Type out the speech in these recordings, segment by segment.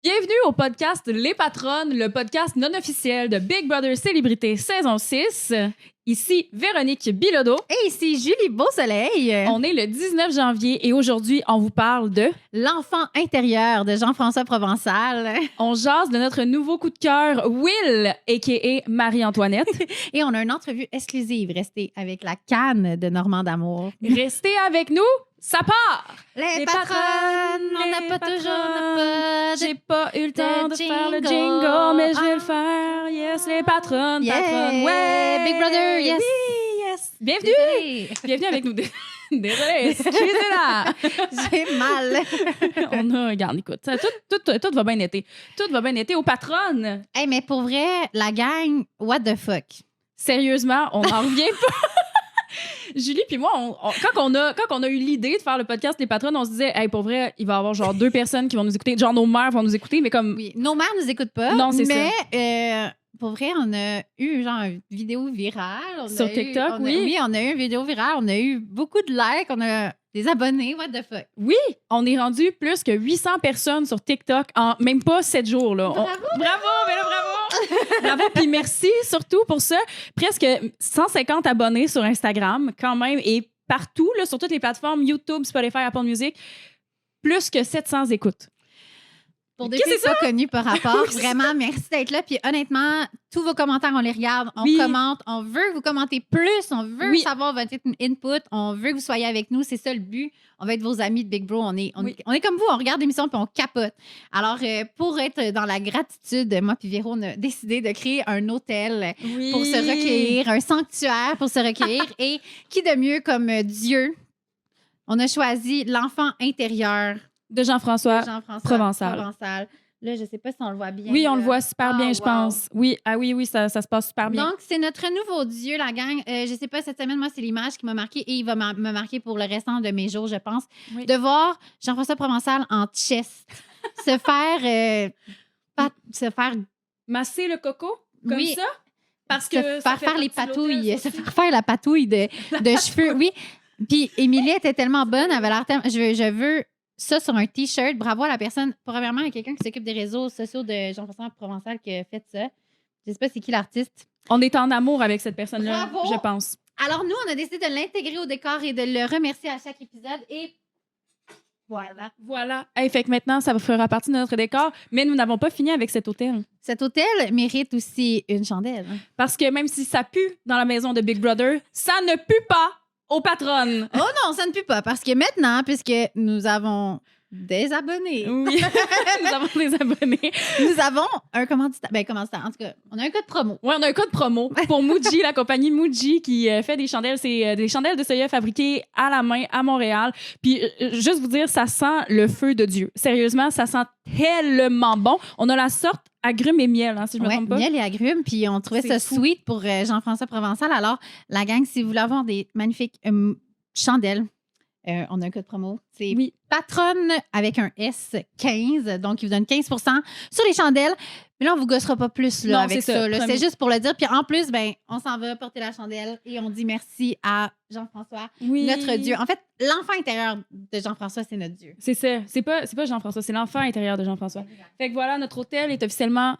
Bienvenue au podcast Les Patronnes, le podcast non officiel de Big Brother Célébrité saison 6. Ici Véronique Bilodeau. Et ici Julie Beausoleil. On est le 19 janvier et aujourd'hui, on vous parle de L'enfant intérieur de Jean-François Provençal. On jase de notre nouveau coup de cœur, Will, a.k.a. Marie-Antoinette. Et on a une entrevue exclusive. Restez avec la canne de Normand d'Amour. Restez avec nous, ça part! Les patronnes, on n'a pas toujours... J'ai pas eu le temps de faire le jingle. jingle, mais je vais le faire. Yes, les patronnes, Yeah. patronnes. Ouais! Big Brother, yes. Oui, yes! Bienvenue! Désolée. Bienvenue avec nous. Désolée, excusez-la. J'ai mal. On a, regarde, écoute, ça, tout va bien été. Tout va bien été aux patronnes. Hey, mais pour vrai, la gang, what the fuck? Sérieusement, on n'en revient pas. Julie puis moi, quand on a eu l'idée de faire le podcast Les Patronnes, on se disait, hey, pour vrai, il va y avoir genre 2 personnes qui vont nous écouter. Genre, nos mères vont nous écouter, mais comme. Oui, nos mères nous écoutent pas. Non, c'est mais, pour vrai, on a eu genre une vidéo virale. Sur TikTok, oui. Oui, on a eu une vidéo virale. On a eu beaucoup de likes. On a des abonnés. What the fuck? Oui, on est rendu plus que 800 personnes sur TikTok en même pas 7 jours. Là. Bravo! Bravo, mais là, bravo! Bravo, puis merci surtout pour ça. Presque 150 abonnés sur Instagram, quand même, et partout, là, sur toutes les plateformes, YouTube, Spotify, Apple Music, plus que 700 écoutes. Pour des Qu'est-ce que filles c'est pas connues par rapport, vraiment, merci d'être là. Puis honnêtement, tous vos commentaires, on les regarde, on Oui. commente, on veut que vous commentez plus, on veut Oui. savoir votre input, on veut que vous soyez avec nous, c'est ça le but. On va être vos amis de Big Bro, on est comme vous, on regarde l'émission puis on capote. Alors, pour être dans la gratitude, moi puis Véro, on a décidé de créer un hôtel pour se recueillir, un sanctuaire pour se recueillir. Et qui de mieux comme Dieu? On a choisi l'enfant intérieur De Jean-François. Jean-François Provençal. Là, je sais pas si on le voit bien. Oui, on là. le voit super bien, je wow. pense. Oui, oui, ça se passe super bien. Donc, c'est notre nouveau Dieu, la gang. Je sais pas, cette semaine, moi, c'est l'image qui m'a marquée et il va me marquer pour le restant de mes jours, je pense. Oui. De voir Jean-François Provençal en chest se faire Masser le coco, comme Oui. ça? Parce se que ça faire fait faire les partie de l'hôtel, patouilles, ça se aussi. faire faire la patouille de cheveux. Oui. Puis Émilie était tellement bonne, elle avait l'air tellement... Je veux ça sur un T-shirt. Bravo à la personne. Premièrement, il y a quelqu'un qui s'occupe des réseaux sociaux de Jean-François Provençal qui a fait ça. Je sais pas c'est qui l'artiste. On est en amour avec cette personne-là, Bravo! je pense. Alors nous, on a décidé de l'intégrer au décor et de le remercier à chaque épisode. Et voilà. Voilà. Hey, fait que maintenant, ça fera partie de notre décor, mais nous n'avons pas fini avec cet hôtel. Cet hôtel mérite aussi une chandelle. Parce que même si ça pue dans la maison de Big Brother, ça ne pue pas aux patronnes. Oh non, ça ne pue pas parce que maintenant, puisque nous avons des abonnés, Oui, nous avons des abonnés. nous avons un commanditaire. Ben, commanditaire. En tout cas, on a un code promo. Oui, on a un code promo pour Muji, la compagnie Muji qui fait des chandelles. C'est des chandelles de soya fabriquées à la main à Montréal. Puis, juste vous dire, ça sent le feu de Dieu. Sérieusement, ça sent tellement bon. On a la sorte agrumes et miel, hein, si je me Ouais, trompe pas. miel et agrumes. Puis on trouvait C'est ça fou. sweet pour Jean-François Provençal. Alors, la gang, si vous voulez avoir des magnifiques chandelles, on a un code promo. C'est Oui. patronne avec un S 15. Donc, il vous donne 15 sur les chandelles. Mais là, on vous gossera pas plus là, Non, avec c'est ça. ça, là. promis. C'est juste pour le dire. Puis en plus, ben, on s'en va porter la chandelle et on dit merci à Jean-François, Oui. notre Dieu. En fait, l'enfant intérieur de Jean-François, c'est notre Dieu. C'est ça. C'est pas Jean-François, c'est l'enfant intérieur de Jean-François. Fait que voilà, notre hôtel est officiellement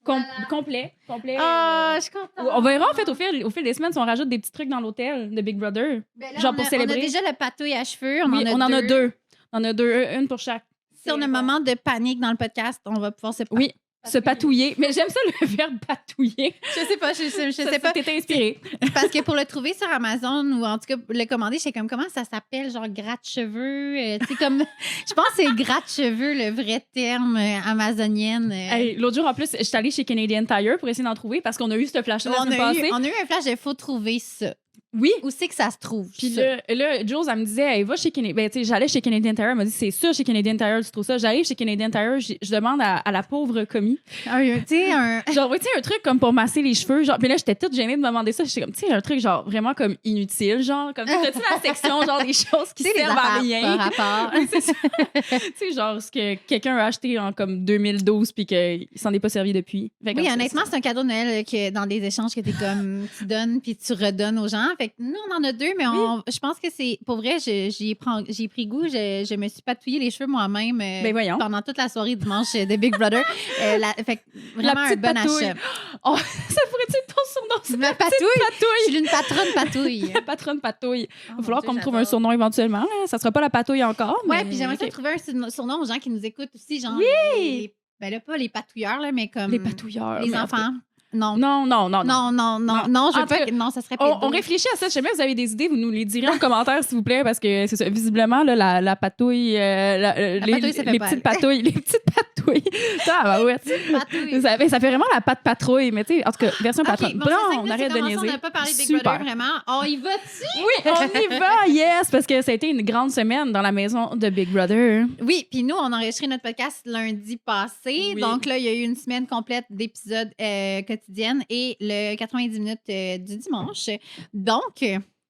Voilà. complet. Ah, je suis contente. On verra en fait au fil des semaines si on rajoute des petits trucs dans l'hôtel de Big Brother. Ben là, genre on pour a- célébrer. On a déjà le patouille à cheveux. Oui, on en a deux. On en a deux, une pour chaque. Si on a un moment de panique dans le podcast, on va pouvoir se Oui, se patouiller. Mais j'aime ça le verbe patouiller. Je sais pas, je sais pas. T'étais inspirée. Parce que pour le trouver sur Amazon ou en tout cas le commander, j'étais comme comment ça s'appelle, genre gratte-cheveux. Tu sais, comme. Je pense que c'est gratte-cheveux, le vrai terme amazonienne. Hey, l'autre jour, en plus, je suis allée chez Canadian Tire pour essayer d'en trouver parce qu'on a eu ce flash-là la on, semaine a passée. eu, on a eu un flash de faut trouver ça. Oui. Où c'est que ça se trouve? Puis ça? là, Jules, elle me disait, hey, va chez Canadian. Ben, tu sais, j'allais chez Canadian Tire. Elle m'a dit, c'est sûr, chez Canadian Tire, tu trouves ça. J'arrive chez Canadian Tire, je demande à la pauvre commis. Tu sais, un. Genre, tu sais, un truc comme pour masser les cheveux. Genre, puis là, j'étais toute gênée de me demander ça. J'étais comme, tu sais, un truc, genre, vraiment comme inutile. Genre, comme, t'as-tu la section, genre, des choses qui Tu sais, les servent à affaires rien? par rapport. C'est ça. Tu sais, genre, ce que quelqu'un a acheté en comme 2012 puis qu'il s'en est pas servi depuis. Fait comme Oui, ça, honnêtement, c'est un cadeau de Noël que dans des échanges que t'es comme, tu donnes puis tu redonnes aux gens. Fait que nous, on en a 2, mais je pense que c'est... Pour vrai, j'ai pris goût. Je me suis patouillé les cheveux moi-même pendant toute la soirée dimanche de Big Brother. Fait que vraiment un bon achat. Oh, ça pourrait être ton surnom? Ma patouille? Je suis une patronne patouille. La patronne patouille. Il va falloir qu'on me trouve un surnom éventuellement. Là. Ça sera pas la patouille encore. Ouais, puis j'aimerais ça trouver un surnom aux gens qui nous écoutent aussi, genre... Ben là, pas les patouilleurs, là, mais comme... Les patouilleurs. Les enfants. Non, je veux pas. Non, ça serait pas. On réfléchit à ça. Si jamais vous avez des idées, vous nous les direz en commentaire, s'il vous plaît, parce que c'est ça. Visiblement, là, la patouille, les petites patouilles, les petites patouilles. Ça fait vraiment la patte patrouille, mais tu sais, en tout cas, version patronne. On arrête de niaiser. On n'a pas parlé de Big Brother, vraiment. On y va dessus? Oui, on y va, yes, parce que ça a été une grande semaine dans la maison de Big Brother. Oui, puis nous, on a enregistré notre podcast lundi passé. Oui. Donc là, il y a eu une semaine complète d'épisodes quotidienne et le 90 minutes du dimanche. Donc,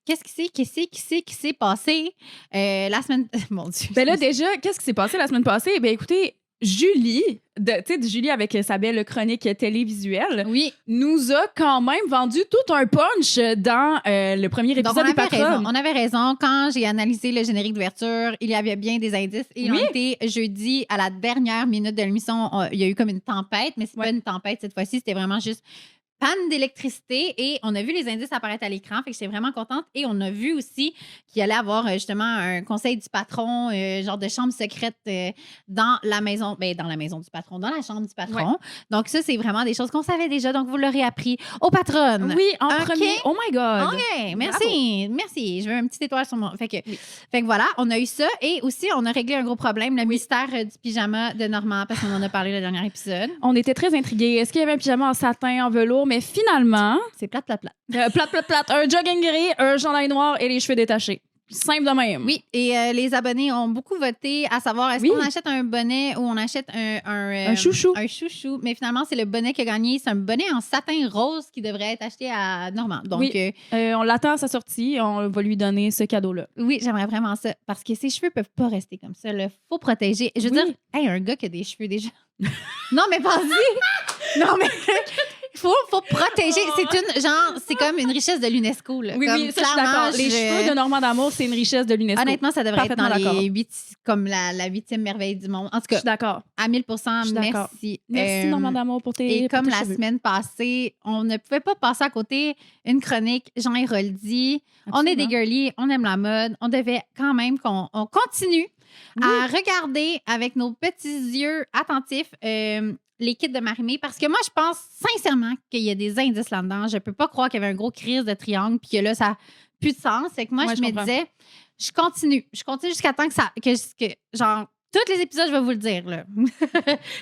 qu'est-ce qui s'est passé la semaine... Mon Dieu. Ben là, déjà, qu'est-ce qui s'est passé la semaine passée? Ben écoutez, Julie, Julie avec sa belle chronique télévisuelle, nous a quand même vendu tout un punch dans le premier épisode des Patronnes. On avait raison. Quand j'ai analysé le générique d'ouverture, il y avait bien des indices. Et jeudi, à la dernière minute de l'émission, il y a eu comme une tempête, mais c'est pas une tempête cette fois-ci, c'était vraiment juste panne d'électricité et on a vu les indices apparaître à l'écran, fait que j'étais vraiment contente. Et on a vu aussi qu'il allait avoir justement un conseil du patron, genre de chambre secrète dans la maison du patron, dans la chambre du patron. Ouais. Donc ça, c'est vraiment des choses qu'on savait déjà, donc vous l'aurez appris aux patronnes. Oui, en premier. Oh my God! OK, merci. Je veux un petit étoile sur mon... Fait que voilà, on a eu ça et aussi, on a réglé un gros problème, le mystère du pyjama de Normand, parce qu'on en a parlé le dernier épisode. On était très intrigués. Est-ce qu'il y avait un pyjama en satin, en velours? Mais finalement... C'est plate. Plate. Un jogging gris, un chandail noir et les cheveux détachés. Simple de même. Oui, et les abonnés ont beaucoup voté à savoir est-ce qu'on achète un bonnet ou on achète un chouchou. Un chouchou. Mais finalement, c'est le bonnet qui a gagné. C'est un bonnet en satin rose qui devrait être acheté à Normand. Donc, on l'attend à sa sortie. On va lui donner ce cadeau-là. Oui, j'aimerais vraiment ça. Parce que ses cheveux peuvent pas rester comme ça. Il faut protéger. Je veux dire, un gars qui a des cheveux déjà. Non, mais vas-y. Non, mais... Faut protéger. C'est comme une richesse de l'UNESCO. Là. Oui, ça, je suis d'accord. Les cheveux de Normand d'Amour, c'est une richesse de l'UNESCO. Honnêtement, ça devrait être dans les comme la 8e merveille du monde. En tout cas, je suis d'accord. À 1000%, merci. Merci, Normand d'Amour, pour tes Et comme la semaine passée, on ne pouvait pas passer à côté une chronique Jean Héroldi. On est des girlies, on aime la mode. On devait quand même qu'on continue à regarder avec nos petits yeux attentifs les kits de Marie-Mé, parce que moi, je pense sincèrement qu'il y a des indices là-dedans. Je peux pas croire qu'il y avait un gros crise de triangle puis que là, ça n'a plus de sens. C'est que moi, je me disais, je continue jusqu'à temps que genre, tous les épisodes, je vais vous le dire. Là.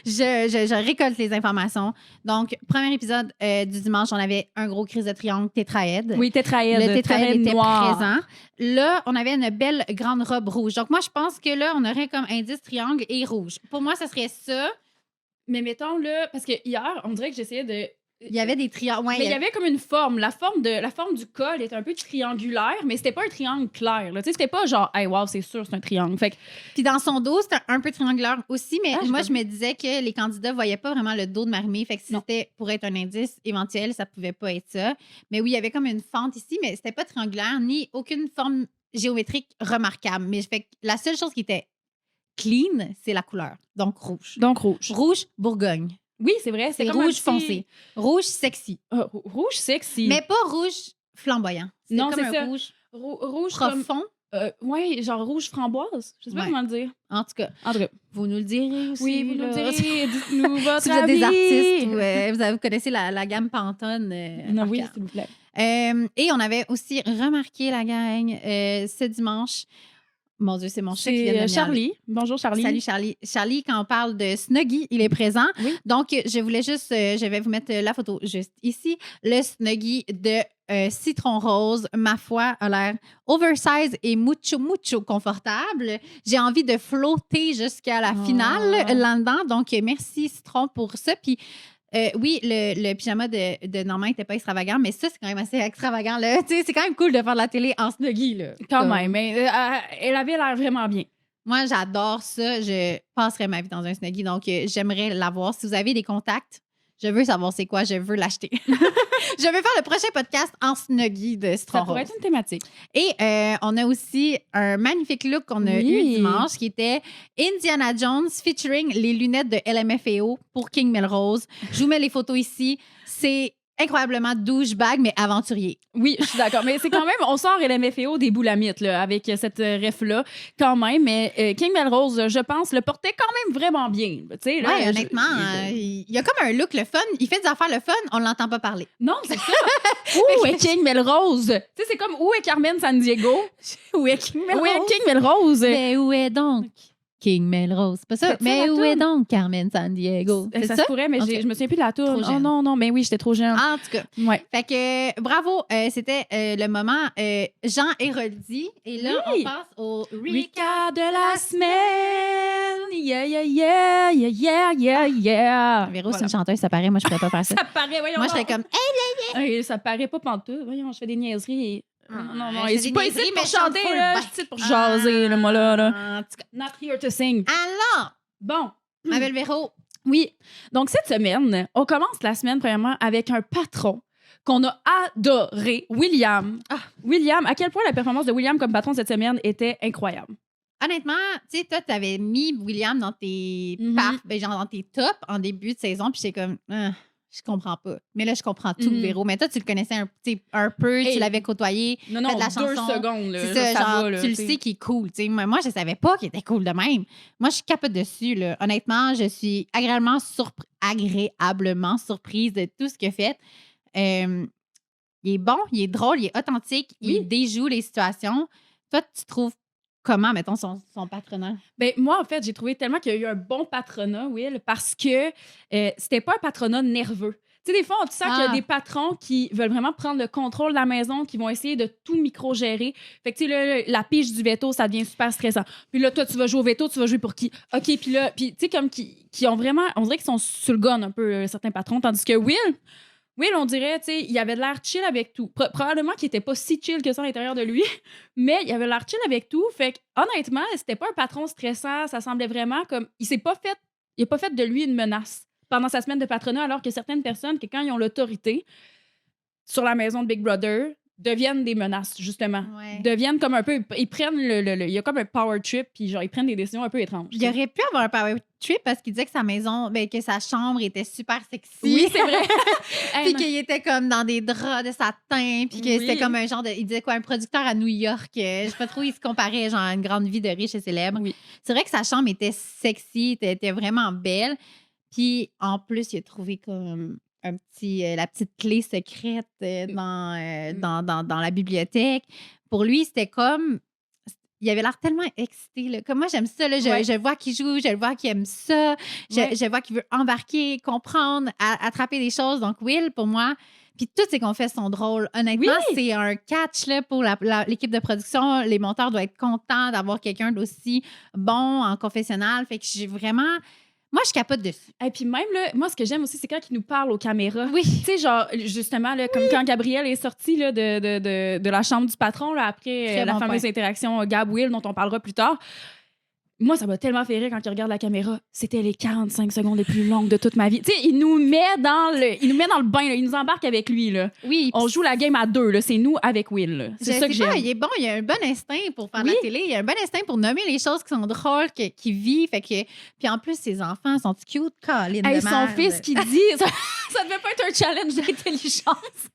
je récolte les informations. Donc, premier épisode du dimanche, on avait un gros crise de triangle tétraède. Oui, tétraède. Le tétraède était noir. présent. Là, on avait une belle grande robe rouge. Donc, moi, je pense que là, on aurait comme indice triangle et rouge. Pour moi, ça serait ça. Mais mettons, là, parce que hier, on dirait que j'essayais de... Il y avait des triangles. Ouais, mais il y avait comme une forme. La forme du col était un peu triangulaire, mais c'était pas un triangle clair. Tu sais, c'était pas genre, hey, wow, c'est sûr, c'est un triangle. Fait que... Puis dans son dos, c'était un peu triangulaire aussi, mais moi, je me disais que les candidats voyaient pas vraiment le dos de Marie-Mé. Fait que si c'était pour être un indice éventuel, ça pouvait pas être ça. Mais oui, il y avait comme une fente ici, mais c'était pas triangulaire ni aucune forme géométrique remarquable. Mais fait que la seule chose qui était clean, c'est la couleur. Donc, rouge. Rouge, Bourgogne. Oui, c'est vrai. C'est rouge foncé. Rouge sexy. Rouge sexy. Mais pas rouge flamboyant. Non, comme c'est ça. Rouge profond. Oui, genre rouge framboise. Je sais pas comment le dire. En tout cas, vous nous le direz aussi. Oui, vous nous le direz. Dites-nous votre si vous êtes des artistes, vous connaissez la gamme Pantone. Non, oui, s'il vous plaît. Et on avait aussi remarqué la gang ce dimanche. Mon Dieu, c'est mon chat qui vient de me Charlie. Bonjour, Charlie. Salut, Charlie. Charlie, quand on parle de Snuggie, il est présent. Oui. Donc, je voulais juste... je vais vous mettre la photo juste ici. Le Snuggie de citron rose, ma foi, a l'air oversize et mucho confortable. J'ai envie de flotter jusqu'à la finale là-dedans. Donc, merci, Citron, pour ça. Puis... oui, le pyjama de Normand n'était pas extravagant, mais ça, c'est quand même assez extravagant. Là. C'est quand même cool de faire de la télé en Snuggie. Là. Quand même, mais elle avait l'air vraiment bien. Moi, j'adore ça. Je passerais ma vie dans un Snuggie, donc j'aimerais l'avoir. Si vous avez des contacts, Je veux savoir c'est quoi, je veux l'acheter. Je veux faire le prochain podcast en snuggie de Citron Ça pourrait Rose. être une thématique. Et on a aussi un magnifique look qu'on a eu dimanche qui était Indiana Jones featuring les lunettes de LMFAO pour King Melrose. Je vous mets les photos ici. C'est incroyablement douchebag, mais aventurier. Oui, je suis d'accord. Mais c'est quand même, on sort LMFAO des boulamites là, avec cette ref-là, quand même. Mais King Melrose, je pense, le portait quand même vraiment bien. Oui, honnêtement, il y a comme un look le fun. Il fait des affaires le fun, on l'entend pas parler. Non, c'est ça. Où est King Melrose? Tu sais, c'est comme où est Carmen Sandiego? Où est King Melrose? Où est King Melrose? Mais où est donc King Melrose? C'est pas ça. Mais où est donc Carmen Sandiego? C'est Ça ça? se pourrait, mais Okay. je me souviens plus de la tour. Trop jeune. Oh non, mais oui, j'étais trop jeune. En tout cas. Ouais. Fait que bravo, c'était le moment Jean Héroldi. Et là, Oui. on passe au Recap de la semaine. Yeah, yeah, yeah, yeah, yeah, yeah, yeah. Véro, c'est une chanteuse, ça paraît. Moi, je pourrais pas faire ça. Ça paraît, voyons. Moi, je serais comme, Hey, ça paraît pas pantoute. Voyons, je fais des niaiseries. Et... non, je je fais suis des pas niaiseries, ici mais pour je chante chanter, full là. bien. Je suis ici pour jaser, là, moi, là. En tout cas. Not here to sing. Alors, Bon. ma belle Véro, Oui. Donc, cette semaine, on commence la semaine, premièrement, avec un patron qu'on a adoré, William. William, à quel point la performance de William comme patron cette semaine était incroyable. honnêtement, tu sais, toi, t'avais mis William dans tes genre dans tes tops en début de saison, puis j'étais comme, je comprends pas. Mais là, je comprends tout, Véro. Mais toi, tu le connaissais un peu, tu l'avais côtoyé. Non, fait de la 2 chanson. secondes. Là, C'est ça, genre, va, là, tu le sais qu'il est cool. Tu sais, moi, je savais pas qu'il était cool de même. Moi, je suis capote dessus. Là. Honnêtement, je suis agréablement surprise de tout ce qu'il a fait. Il est bon, il est drôle, il est authentique, il déjoue les situations. Toi, tu trouves comment, mettons, son patronat? Ben, moi, en fait, j'ai trouvé tellement qu'il y a eu un bon patronat, Will, parce que c'était pas un patronat nerveux. Tu sais, des fois, tu sens qu'il y a des patrons qui veulent vraiment prendre le contrôle de la maison, qui vont essayer de tout micro-gérer. Fait que, tu sais, la pige du veto, ça devient super stressant. Puis là, toi, tu vas jouer au veto, tu vas jouer pour qui? OK, puis là, tu sais, comme qui ont vraiment, on dirait qu'ils sont sur le gun un peu, certains patrons, tandis que Will, on dirait, tu sais, il avait de l'air chill avec tout. Probablement qu'il était pas si chill que ça à l'intérieur de lui, mais il avait l'air chill avec tout. Fait que, honnêtement, c'était pas un patron stressant. Ça semblait vraiment comme... Il a pas fait de lui une menace pendant sa semaine de patronat, alors que certaines personnes, que quand ils ont l'autorité sur la maison de Big Brother, deviennent des menaces, justement. Ouais. Deviennent comme un peu... Ils prennent il y a comme un power trip, puis genre, ils prennent des décisions un peu étranges. Il aurait pu avoir un power trip parce qu'il disait que sa maison, que sa chambre était super sexy. Oui, c'est vrai. Puis qu'il était comme dans des draps de satin, puis que c'était comme un genre de... Il disait quoi, un producteur à New York. Je sais pas trop, il se comparait genre à une grande vie de riche et célèbre. Oui. C'est vrai que sa chambre était sexy, était vraiment belle. Puis en plus, il a trouvé comme la petite clé secrète dans la bibliothèque. Pour lui, c'était comme... Il avait l'air tellement excité. Là. Comme moi, j'aime ça. Là. Je vois qu'il joue, je le vois qu'il aime ça. Je vois qu'il veut embarquer, comprendre, attraper des choses. Donc, Will, pour moi... Puis toutes ses confesses sont drôles. Honnêtement, c'est un catch là, pour l'équipe de production. Les monteurs doivent être contents d'avoir quelqu'un d'aussi bon en confessionnal. Fait que j'ai vraiment... Moi, je capote dessus. Et puis même, là, moi, ce que j'aime aussi, c'est quand il nous parle aux caméras. Oui. Tu sais, genre, justement, là, comme quand Gabrielle est sortie là, de la chambre du patron, là, après la fameuse interaction Gab-Will, dont on parlera plus tard. Moi, ça m'a tellement fait rire quand il regarde la caméra. C'était les 45 secondes les plus longues de toute ma vie. Tu sais, il nous met dans le bain, là. Il nous embarque avec lui. Là. Oui. On joue la game à 2. Là. C'est nous avec Will. Là. C'est ça que j'aime. Il est bon. Il a un bon instinct pour faire de la télé. Il a un bon instinct pour nommer les choses qui sont drôles, qu'il vit. Fait que... Puis en plus, ses enfants sont cute. Colin de son merde. fils qui dit... ça devait pas être un challenge d'intelligence.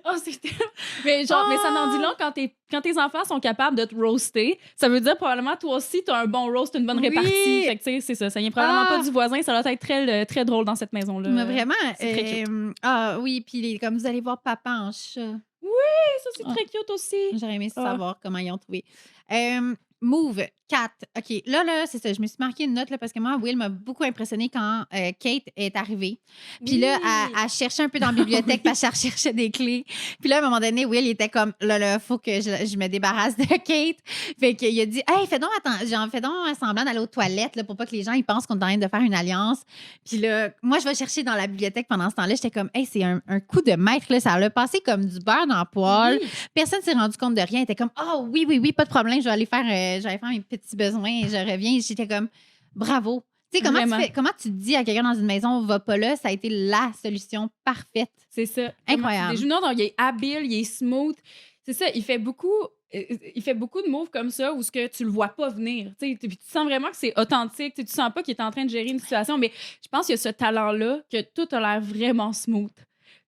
Oh, c'était... Mais genre, mais ça n'en dit long quand tes enfants sont capables de te roaster. Ça veut dire probablement toi aussi, tu as un bon roast, une bonne répartie. Fait que, tu sais, c'est ça. Ça vient probablement pas du voisin. Ça doit être très, très drôle dans cette maison-là. Mais vraiment. C'est très cute. Oui, puis comme vous allez voir papa en chat. Oui, ça, c'est très cute aussi. J'aurais aimé savoir comment ils ont trouvé. Move 4. OK, là, c'est ça. Je me suis marqué une note là, parce que moi, Will m'a beaucoup impressionnée quand Kate est arrivée. Puis là, elle cherchait un peu dans la bibliothèque parce qu'elle cherchait des clés. Puis là, à un moment donné, Will il était comme, là, faut que je me débarrasse de Kate. Fait qu'il a dit, hey, fais donc semblant d'aller aux toilettes là, pour pas que les gens ils pensent qu'on est en train de faire une alliance. Puis là, moi, je vais chercher dans la bibliothèque pendant ce temps-là. J'étais comme, hey, c'est un coup de maître. Là. Ça l'a passé comme du beurre dans le poêle. Personne s'est rendu compte de rien. Elle était comme, oh, oui, pas de problème. Je vais aller faire mes petits besoins et je reviens. J'étais comme, bravo. Tu sais, comment tu dis à quelqu'un dans une maison, va pas là, ça a été la solution parfaite. C'est ça. Incroyable. Non, il est habile, il est smooth. C'est ça, il fait beaucoup de moves comme ça où ce que tu le vois pas venir. Puis tu sens vraiment que c'est authentique. Tu sens pas qu'il est en train de gérer une situation, mais je pense qu'il y a ce talent-là que tout a l'air vraiment smooth.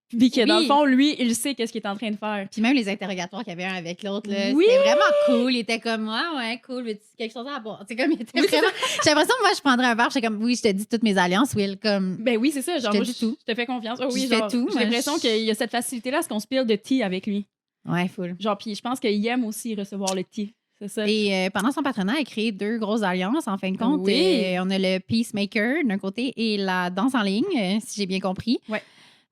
Puis que dans le fond, lui, il sait qu'est-ce qu'il est en train de faire. Puis même les interrogatoires qu'il y avait un avec l'autre, c'était vraiment cool. Il était comme, ouais, cool, mais quelque chose à boire. C'est comme, il était vraiment... J'ai l'impression que moi, je prendrais un verre, j'étais comme, oui, je te dis toutes mes alliances, Will, comme... Ben oui, c'est ça, genre, je te fais confiance. Oh, oui, je fais tout. J'ai l'impression qu'il y a cette facilité-là à ce qu'on spille de tea avec lui. Ouais, full. Genre, puis je pense qu'il aime aussi recevoir le tea. C'est ça. Et pendant son patronat, il a créé 2 grosses alliances, en fin de compte. Oui. Et on a le Peacemaker d'un côté et la danse en ligne, si j'ai bien compris. Ouais.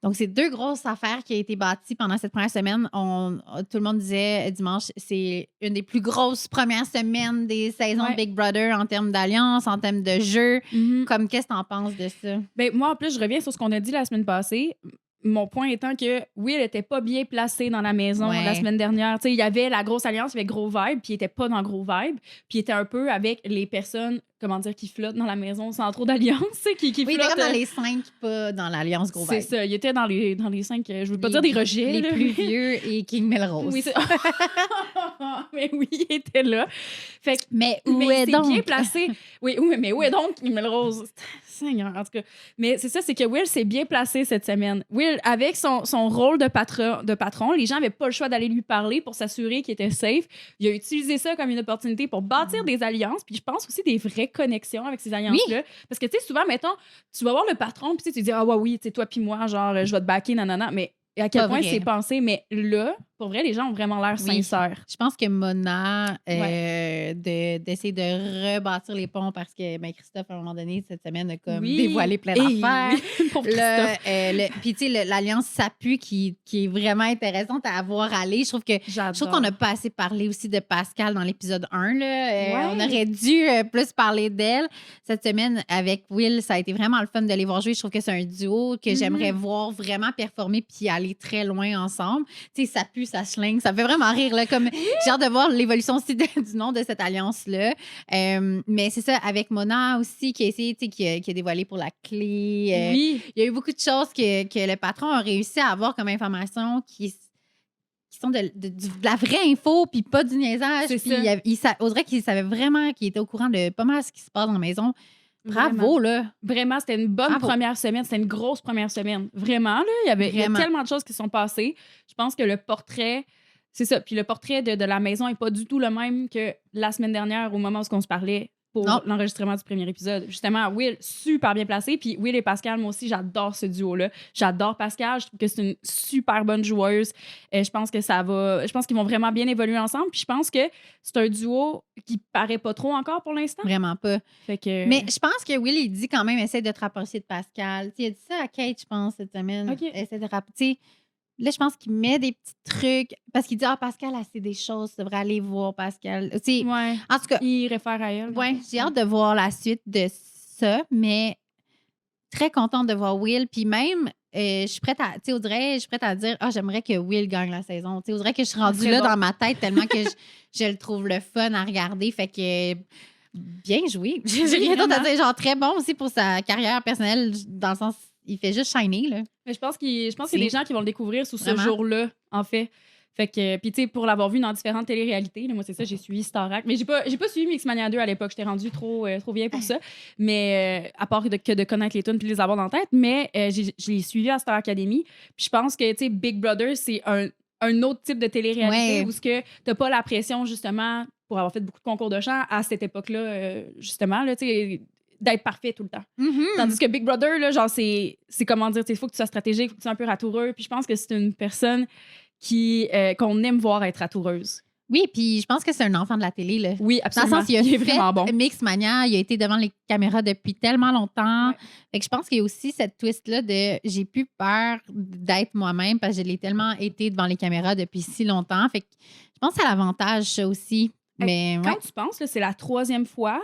Donc, c'est 2 grosses affaires qui ont été bâties pendant cette première semaine. Tout le monde disait dimanche, c'est une des plus grosses premières semaines des saisons de Big Brother en termes d'alliance, en termes de jeu. Comme, qu'est-ce que t'en penses de ça? Ben, moi, en plus, je reviens sur ce qu'on a dit la semaine passée. Mon point étant que Will était pas bien placé dans la maison la semaine dernière. Il y avait la grosse alliance avec Gros Vibe, puis il était pas dans Gros Vibe, puis il était un peu avec les personnes, qui flottent dans la maison sans trop d'alliance. Qui il flottent, était comme dans les 5, pas dans l'alliance Gros Vibe. C'est ça, il était dans les 5, je veux pas dire des rejets. Les plus vieux et King Melrose. Oui, mais oui, il était là. Fait que, mais où est donc? Bien placé. Oui, mais où est donc King Melrose? Seigneur, en tout cas. Mais c'est ça, c'est que Will s'est bien placé cette semaine. Will, avec son rôle de patron, les gens n'avaient pas le choix d'aller lui parler pour s'assurer qu'il était safe. Il a utilisé ça comme une opportunité pour bâtir des alliances, puis je pense aussi des vraies connexions avec ces alliances-là. Oui. Parce que, tu sais, souvent, mettons, tu vas voir le patron, puis tu dis, ah ouais, oui, tu sais, toi puis moi, genre, je vais te backer, nanana, mais à quel point c'est pensé. Mais là, pour vrai, les gens ont vraiment l'air sincères. Je pense que Mona, d'essayer de rebâtir les ponts parce que Christophe, à un moment donné, cette semaine, a comme dévoilé plein d'affaires. Pour Christophe. Puis, tu sais, l'alliance SAPU qui est vraiment intéressante à voir aller. Je trouve qu'on n'a pas assez parlé aussi de Pascal dans l'épisode 1. Là. On aurait dû plus parler d'elle. Cette semaine, avec Will, ça a été vraiment le fun de les voir jouer. Je trouve que c'est un duo que j'aimerais voir vraiment performer puis aller très loin ensemble. Tu sais, SAPU, ça schlingue. Ça me fait vraiment rire. Là, comme, j'ai hâte de voir l'évolution aussi du nom de cette alliance-là. Mais c'est ça, avec Mona aussi, qui a essayé, qui a dévoilé pour la clé. Il y a eu beaucoup de choses que le patron a réussi à avoir comme information qui sont de la vraie info, puis pas du niaisage. On dirait qu'il savait vraiment qu'il était au courant de pas mal ce qui se passe dans la maison. Bravo, là. Vraiment, c'était une bonne première semaine. C'était une grosse première semaine. Vraiment, là. Il y a tellement de choses qui sont passées. Je pense que le portrait, c'est ça. Puis le portrait de la maison n'est pas du tout le même que la semaine dernière, au moment où on se parlait pour l'enregistrement du premier épisode. Justement, Will, super bien placé. Puis Will et Pascal, moi aussi, j'adore ce duo-là. J'adore Pascal. Je trouve que c'est une super bonne joueuse. Je pense que je pense qu'ils vont vraiment bien évoluer ensemble. Puis je pense que c'est un duo qui paraît pas trop encore pour l'instant. Vraiment pas. Fait que... Mais je pense que Will, il dit quand même, essaie de te rapprocher de Pascal. T'sais, il a dit ça à Kate, je pense, cette semaine. Okay. Essaie de rapprocher. Là, je pense qu'il met des petits trucs. Parce qu'il dit, Pascal, elle sait des choses. Tu devrais aller voir Pascal. Ouais. En tout cas. Il réfère à elle. Oui, j'ai hâte de voir la suite de ça, mais très contente de voir Will. Puis même, je suis prête à, je suis prête à dire, j'aimerais que Will gagne la saison. Tu sais, Audrey, que je suis rendue là dans ma tête tellement que je le trouve le fun à regarder. Fait que. Bien joué. J'ai rien d'autre à dire. Genre, très bon aussi pour sa carrière personnelle, dans le sens, il fait juste shiner, là. Mais je pense qu'il y a des gens qui vont le découvrir sous ce jour-là, en fait. Fait que, puis tu sais, pour l'avoir vu dans différentes téléréalités, là, moi, c'est ça, j'ai suivi Starac. Mais j'ai pas suivi Mixmania 2 à l'époque. J'étais rendue trop vieille pour ça. Mais, à part que de connaître les tunes puis les avoir dans la tête. Mais, je l'ai suivi à Star Academy. Puis je pense que, tu sais, Big Brother, c'est un autre type de téléréalité où t'as pas la pression, justement, pour avoir fait beaucoup de concours de chant à cette époque-là, justement, là, tu sais, d'être parfait tout le temps. Mm-hmm. Tandis que Big Brother, là, genre, c'est comment dire, il faut que tu sois stratégique, il faut que tu sois un peu ratoureux. Puis je pense que c'est une personne qu'on aime voir être ratoureuse. Oui, puis je pense que c'est un enfant de la télé, là. Oui, absolument. Dans le sens, il est vraiment bon. Mixmania, il a été devant les caméras depuis tellement longtemps. Ouais. Fait que je pense qu'il y a aussi cette twist-là de j'ai plus peur d'être moi-même parce que je l'ai tellement été devant les caméras depuis si longtemps. Fait que je pense que c'est l'avantage, ça aussi. Mais, quand tu penses, là, c'est la 3e fois.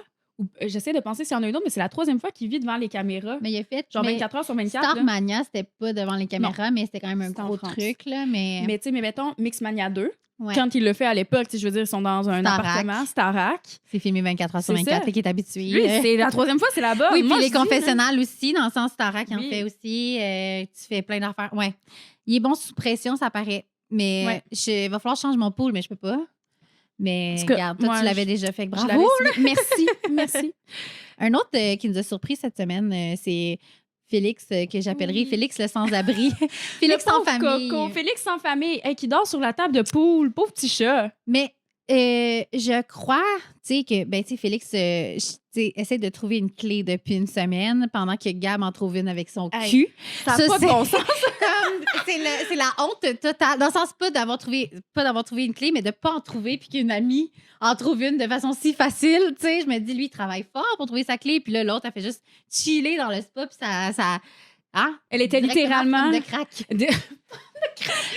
J'essaie de penser s'il y en a une autre, mais c'est la 3e fois qu'il vit devant les caméras. Mais il a fait genre 24 heures sur 24. Starmania, c'était pas devant les caméras, mais c'était quand même un gros truc. Là, mais tu sais, mais mettons, Mixmania 2, quand il le fait à l'époque. Je veux dire, ils sont dans un Starac. appartement, Starac. C'est filmé 24 heures sur C'est 24, ça. fait qu'il est habitué. Lui, c'est la 3e fois, c'est là-bas. Oui, Moi, puis les je dis, là, confessionnals aussi, dans le sens Starac, il en Oui. fait aussi. Tu fais plein d'affaires. Ouais. Il est bon sous pression, ça paraît. Mais il va falloir changer mon pool, mais je peux pas. Mais Parce que regarde, toi, moi, tu l'avais déjà fait. je Bravo! l'avais essayé. Merci, merci. Un autre qui nous a surpris cette semaine, c'est Félix, que j'appellerai Oui. Félix le sans-abri. Félix Le sans pauvre famille. Coco, Félix sans famille, hey, qui dort sur la table de poule, pauvre petit chat. Mais je crois, tu sais, que Félix essaie de trouver une clé depuis une semaine pendant que Gab en trouve une avec son Hey, cul. Ça n'a pas de c'est- bon sens. C'est la honte totale. Dans le sens, pas d'avoir trouvé une clé, mais de pas en trouver, puis qu'une amie en trouve une de façon si facile. Tu sais, je me dis, lui, il travaille fort pour trouver sa clé, puis là, l'autre, elle fait juste chiller dans le spa, puis ça hein? Elle était Directement littéralement. de crack.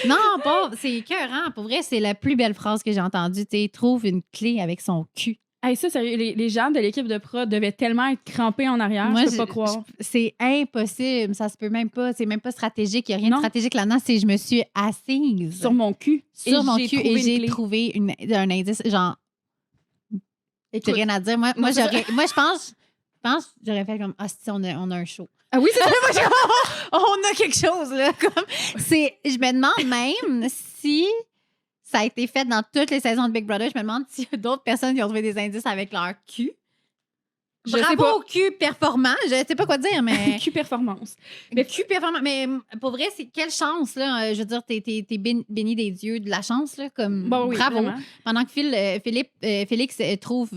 Non, pas, c'est écœurant. Pour vrai, c'est la plus belle phrase que j'ai entendue. Tu sais, il trouve une clé avec son cul. Hey, ça, sérieux, les gens de l'équipe de prod devaient tellement être crampés en arrière, Moi, je peux pas croire. C'est impossible. Ça se peut même pas. C'est même pas stratégique. Il n'y a rien Non. de stratégique là-dedans. C'est je me suis assise Sur mon cul. sur mon j'ai cul trouvé et une j'ai clé. trouvé un indice. Genre, Écoute. j'ai rien à dire. Moi, Non, c'est je pense que j'aurais fait comme ah, si on a un show. Ah oui, c'est ça. Moi, on a quelque chose, là. Je me demande même si ça a été fait dans toutes les saisons de Big Brother. Je me demande s'il y a d'autres personnes qui ont trouvé des indices avec leur cul. Je sais Bravo pas. au cul performant. Je sais pas quoi dire, mais. Cul performance. Mais cul performant. Mais pour vrai, c'est quelle chance, là. Je veux dire, t'es béni des dieux de la chance, là. Comme, Bon, oui, bravo. vraiment. Pendant que Félix trouve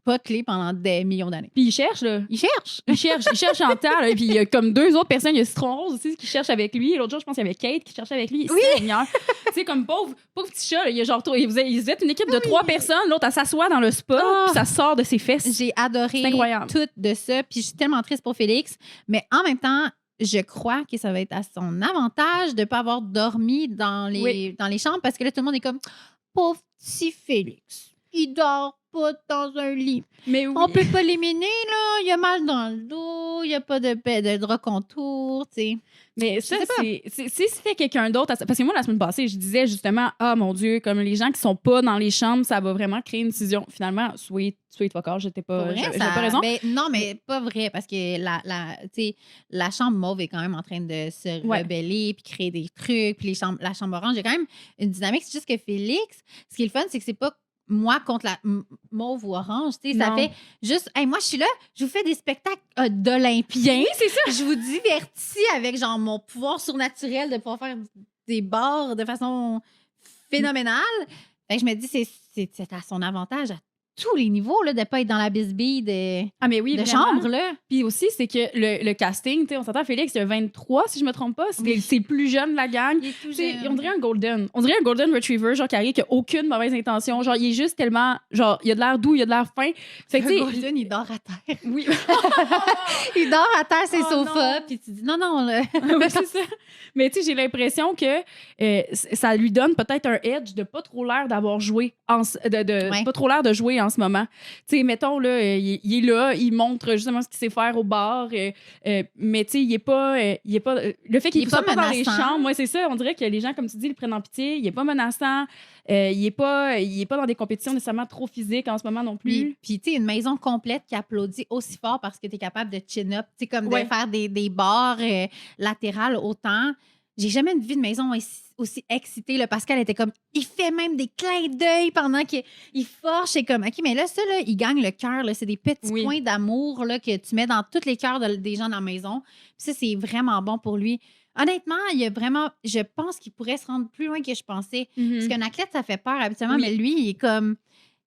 pas de clé pendant des millions d'années. Puis il cherche, là. Il cherche. Il cherche Chantal. Et puis il y a comme 2 autres personnes. Il y a Citron Rose aussi qui cherche avec lui. L'autre jour, je pense qu'il y avait Kate qui cherchait avec lui. Oui. Seigneur. Tu sais, comme pauvre petit chat, là, il y a genre, vous êtes une équipe de 3 personnes. L'autre, elle s'assoit dans le spa. Oh. Puis ça sort de ses fesses. J'ai adoré C'est incroyable. tout de ça. Puis je suis tellement triste pour Félix. Mais en même temps, je crois que ça va être à son avantage de ne pas avoir dormi dans les chambres parce que là, tout le monde est comme pauvre petit Félix. Il dort pas dans un lit. Mais oui. On peut pas l'éliminer, là. Il a mal dans le dos. Il n'y a pas de drap contour, tu sais. Mais ça, sais pas. si c'était quelqu'un d'autre, parce que moi, la semaine passée, je disais justement, ah mon Dieu, comme les gens qui sont pas dans les chambres, ça va vraiment créer une scission. Finalement, sweet fuck, j'étais Pour pas, vrai, j'avais ça- pas raison. ben, non, mais pas vrai, parce que tu sais, la chambre mauve est quand même en train de se Ouais. rebeller puis créer des trucs. Puis la chambre orange, il y a quand même une dynamique. C'est juste que Félix, ce qui est le fun, c'est que c'est pas moi contre la mauve ou orange. Tu sais, ça Non. fait juste, hey, moi, je suis là, je vous fais des spectacles d'Olympiens. C'est ça. Je vous divertis avec genre mon pouvoir surnaturel de pouvoir faire des bars de façon phénoménale. Fait que je me dis, c'est à son avantage à tous les niveaux là, de ne pas être dans la bisbille de Ah, mais oui, vraiment. chambre. Là. Puis aussi, c'est que le casting, tu sais, on s'entend, Félix, il a 23, si je me trompe pas. C'est le plus jeune de la gang. Il est tout Tu sais, jeune. on dirait un golden. On dirait un golden retriever, genre, qui arrive, qui a aucune mauvaise intention. Genre, il est juste tellement, genre, il a de l'air doux, il a de l'air fin. Fait que, Le tu sais, Golden, il dort à terre. oui. Il dort à terre, ses Oh sofas, non. puis tu dis non, non. Là. Ouais, c'est ça. Mais tu sais, j'ai l'impression que ça lui donne peut-être un edge de pas trop l'air d'avoir joué, Ouais. pas trop l'air de jouer en ce moment. Tu sais, mettons, là, il est là, il montre justement ce qu'il sait faire au bar, mais tu sais, il est pas le fait qu'il Il est soit pas pas dans les menaçant. chambres, moi, c'est ça, on dirait que les gens, comme tu dis, le prennent en pitié, il est pas menaçant, il est pas dans des compétitions nécessairement trop physiques en ce moment non plus. Puis tu sais, une maison complète qui applaudit aussi fort parce que tu es capable de chin-up, tu sais, comme Ouais. de faire des barres latérales autant. J'ai jamais vu de maison aussi excitée. Là, Pascal était comme, il fait même des clins d'œil pendant qu'il force. C'est comme, OK, mais là, ça, là, il gagne le cœur. là. C'est des petits Oui. points d'amour là, que tu mets dans tous les cœurs des gens dans la maison. Puis ça, c'est vraiment bon pour lui. Honnêtement, il y a vraiment, je pense qu'il pourrait se rendre plus loin que je pensais. Parce qu'un athlète, ça fait peur habituellement, Oui. mais lui, il est comme.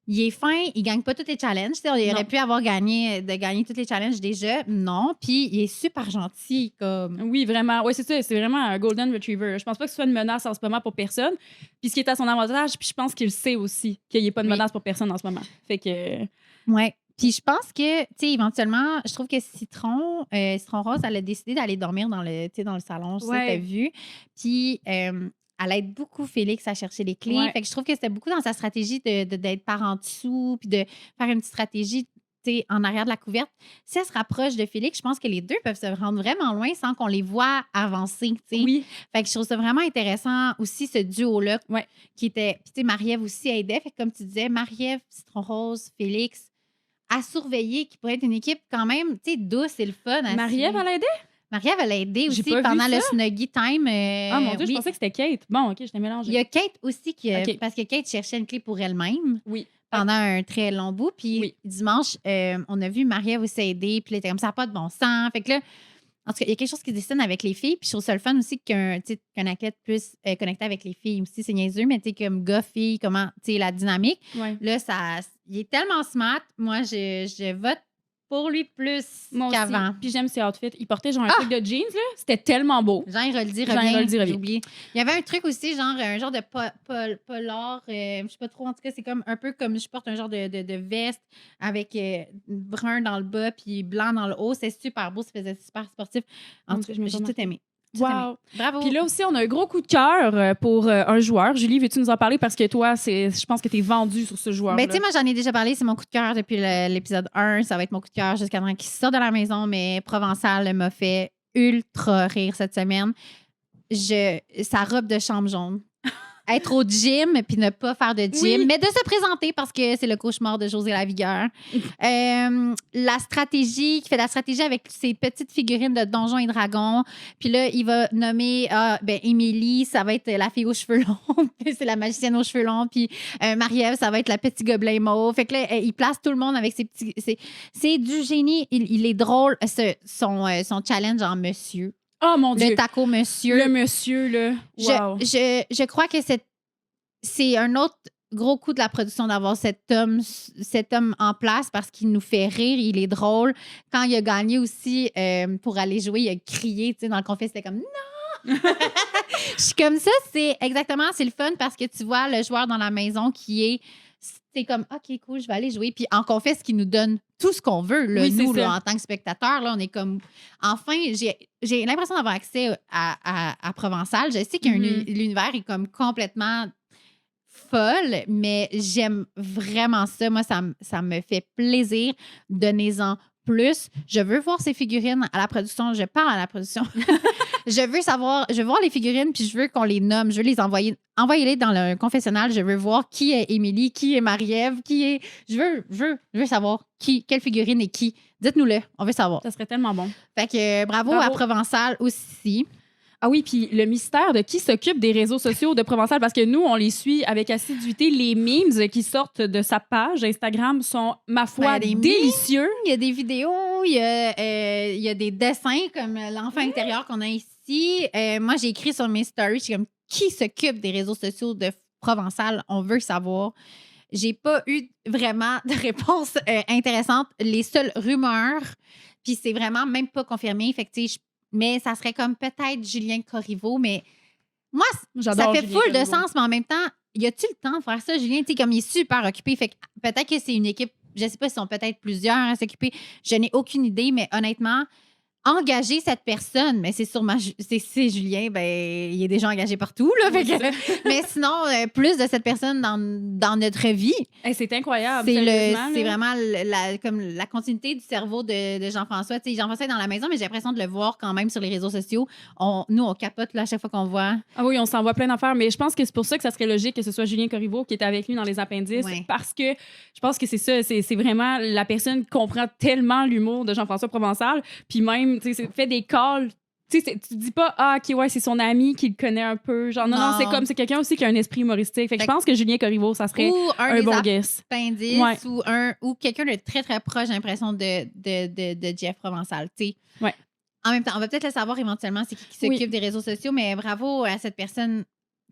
Il est fin, il gagne pas tous les challenges. Tu sais, il aurait Non. pu avoir gagné tous les challenges déjà. Non. Puis il est super gentil. Comme. Oui, vraiment. Oui, c'est ça. C'est vraiment un golden retriever. Je pense pas que ce soit une menace en ce moment pour personne. Puis ce qui est à son avantage, puis je pense qu'il sait aussi qu'il n'y a pas de Oui. menace pour personne en ce moment. Fait que... Ouais. Puis je pense que, tu sais, éventuellement, je trouve que Citron Rose, elle a décidé d'aller dormir dans le salon. Ça, Ouais. t'as vu. Puis elle aide beaucoup Félix à chercher les clés. Ouais. Fait que je trouve que c'était beaucoup dans sa stratégie d'être par en dessous, puis de faire une petite stratégie en arrière de la couverte, si elle se rapproche de Félix, je pense que les deux peuvent se rendre vraiment loin sans qu'on les voit avancer. Oui. Fait que je trouve ça vraiment intéressant aussi, ce duo-là qui était. Puis, tu sais, Marie-Ève aussi aidait. Fait que, comme tu disais, Marie-Ève, Citron Rose, Félix, à surveiller, qui pourrait être une équipe quand même, tu sais, douce et le fun. Marie-Ève, elle a aidé? Marie-Ève, elle a aidé aussi pendant le Snuggy Time. Ah mon Dieu, je pensais que c'était Kate. Bon, OK, je t'ai mélangé. Il y a Kate aussi, parce que Kate cherchait une clé pour elle-même. Oui. Pendant un très long bout. Puis dimanche, on a vu Marie-Ève aussi aider. Puis elle était comme ça, pas de bon sens. Fait que là, en tout cas, il y a quelque chose qui se dessine avec les filles. Puis je trouve ça le fun aussi qu'un athlète puisse connecter avec les filles aussi. C'est niaiseux, mais tu sais, comme gars, filles, comment, tu sais, la dynamique. Ouais. Là, il est tellement smart. Moi, je vote pour lui plus qu'avant. Puis j'aime ses outfits. Il portait genre un truc de jeans, là. C'était tellement beau. Jean Héroldi revient. J'ai oublié. Il y avait un truc aussi, un genre de polar. Je sais pas trop. En tout cas, c'est comme un peu comme je porte un genre de veste avec brun dans le bas puis blanc dans le haut. C'est super beau. Ça faisait super sportif. En tout cas, j'ai tout aimé. Wow. Bravo. Puis là aussi, on a un gros coup de cœur pour un joueur. Julie, veux-tu nous en parler? Parce que toi, je pense que tu es vendue sur ce joueur. Ben, tu sais, moi, j'en ai déjà parlé. C'est mon coup de cœur depuis l'épisode 1. Ça va être mon coup de cœur jusqu'à temps qu'il sort de la maison. Mais Provençal m'a fait ultra rire cette semaine. Sa robe de chambre jaune. Être au gym puis ne pas faire de gym, mais de se présenter parce que c'est le cauchemar de José Lavigueur. La stratégie, qui fait la stratégie avec ses petites figurines de Donjons et Dragons. Puis là, il va nommer Émilie, ça va être la fille aux cheveux longs. C'est la magicienne aux cheveux longs. Puis Marie-Ève, ça va être la petite gobelin mauve. Fait que là, il place tout le monde avec ses petits... C'est du génie. Il est drôle. Son challenge en monsieur. Oh mon Dieu. Le taco monsieur. Le monsieur, là. Wow. Je crois que c'est un autre gros coup de la production d'avoir cet homme en place parce qu'il nous fait rire, il est drôle. Quand il a gagné aussi pour aller jouer, il a crié, tu sais, dans le confesse, c'était comme non! Je suis comme ça, c'est le fun parce que tu vois le joueur dans la maison qui est. C'est comme, OK, cool, je vais aller jouer. Puis en confesse, qui nous donne tout ce qu'on veut. Là, nous, là, en tant que spectateurs, là, on est comme... Enfin, j'ai l'impression d'avoir accès à Provençal. Je sais que l'univers est comme complètement folle, mais j'aime vraiment ça. Moi, ça me fait plaisir. Donnez-en plus. Je veux voir ces figurines à la production. Je parle à la production. Je veux voir les figurines, puis je veux qu'on les nomme. Je veux les envoyez-les dans le confessionnal. Je veux voir qui est Émilie, qui est Marie-Ève, qui est... Je veux savoir quelle figurine est qui. Dites-nous-le, on veut savoir. Ça serait tellement bon. Fait que bravo à Provençal aussi. Ah oui, puis le mystère de qui s'occupe des réseaux sociaux de Provençal, parce que nous, on les suit avec assiduité. Les memes qui sortent de sa page Instagram sont, ma foi, délicieux. Il y a des vidéos, il y a des dessins comme l'enfant intérieur qu'on a ici. Moi, j'ai écrit sur mes stories, je suis comme, qui s'occupe des réseaux sociaux de Provençal? On veut savoir. J'ai pas eu vraiment de réponse intéressante. Les seules rumeurs, puis c'est vraiment même pas confirmé. Fait que, tu sais, mais ça serait comme peut-être Julien Corriveau, mais moi, ça fait full de sens, mais en même temps, y a-tu le temps de faire ça, Julien? Tu sais, comme il est super occupé, fait que peut-être que c'est une équipe, je sais pas s'ils sont peut-être plusieurs à s'occuper, je n'ai aucune idée, mais honnêtement, engager cette personne, mais c'est sûrement, c'est Julien, ben il est déjà engagé partout, là, fait que, mais sinon, plus de cette personne dans notre vie. Hey, c'est incroyable. C'est vraiment comme la continuité du cerveau de Jean-François. Tu sais, Jean-François est dans la maison, mais j'ai l'impression de le voir quand même sur les réseaux sociaux. Nous, on capote là, à chaque fois qu'on voit. Ah oui, on s'envoie plein d'affaires, mais je pense que c'est pour ça que ça serait logique que ce soit Julien Corriveau qui est avec lui dans les appendices, parce que je pense que c'est ça, c'est vraiment la personne qui comprend tellement l'humour de Jean-François Provençal, puis même fait des calls. Tu dis pas, OK, ouais, c'est son ami qui le connaît un peu. Genre, non, c'est quelqu'un aussi qui a un esprit humoristique. Fait que je pense que Julien Corriveau, ça serait un bon guess. Ou quelqu'un de très, très proche, j'ai l'impression, de Jeff Provençal. Ouais. En même temps, on va peut-être le savoir éventuellement, c'est qui s'occupe des réseaux sociaux, mais bravo à cette personne.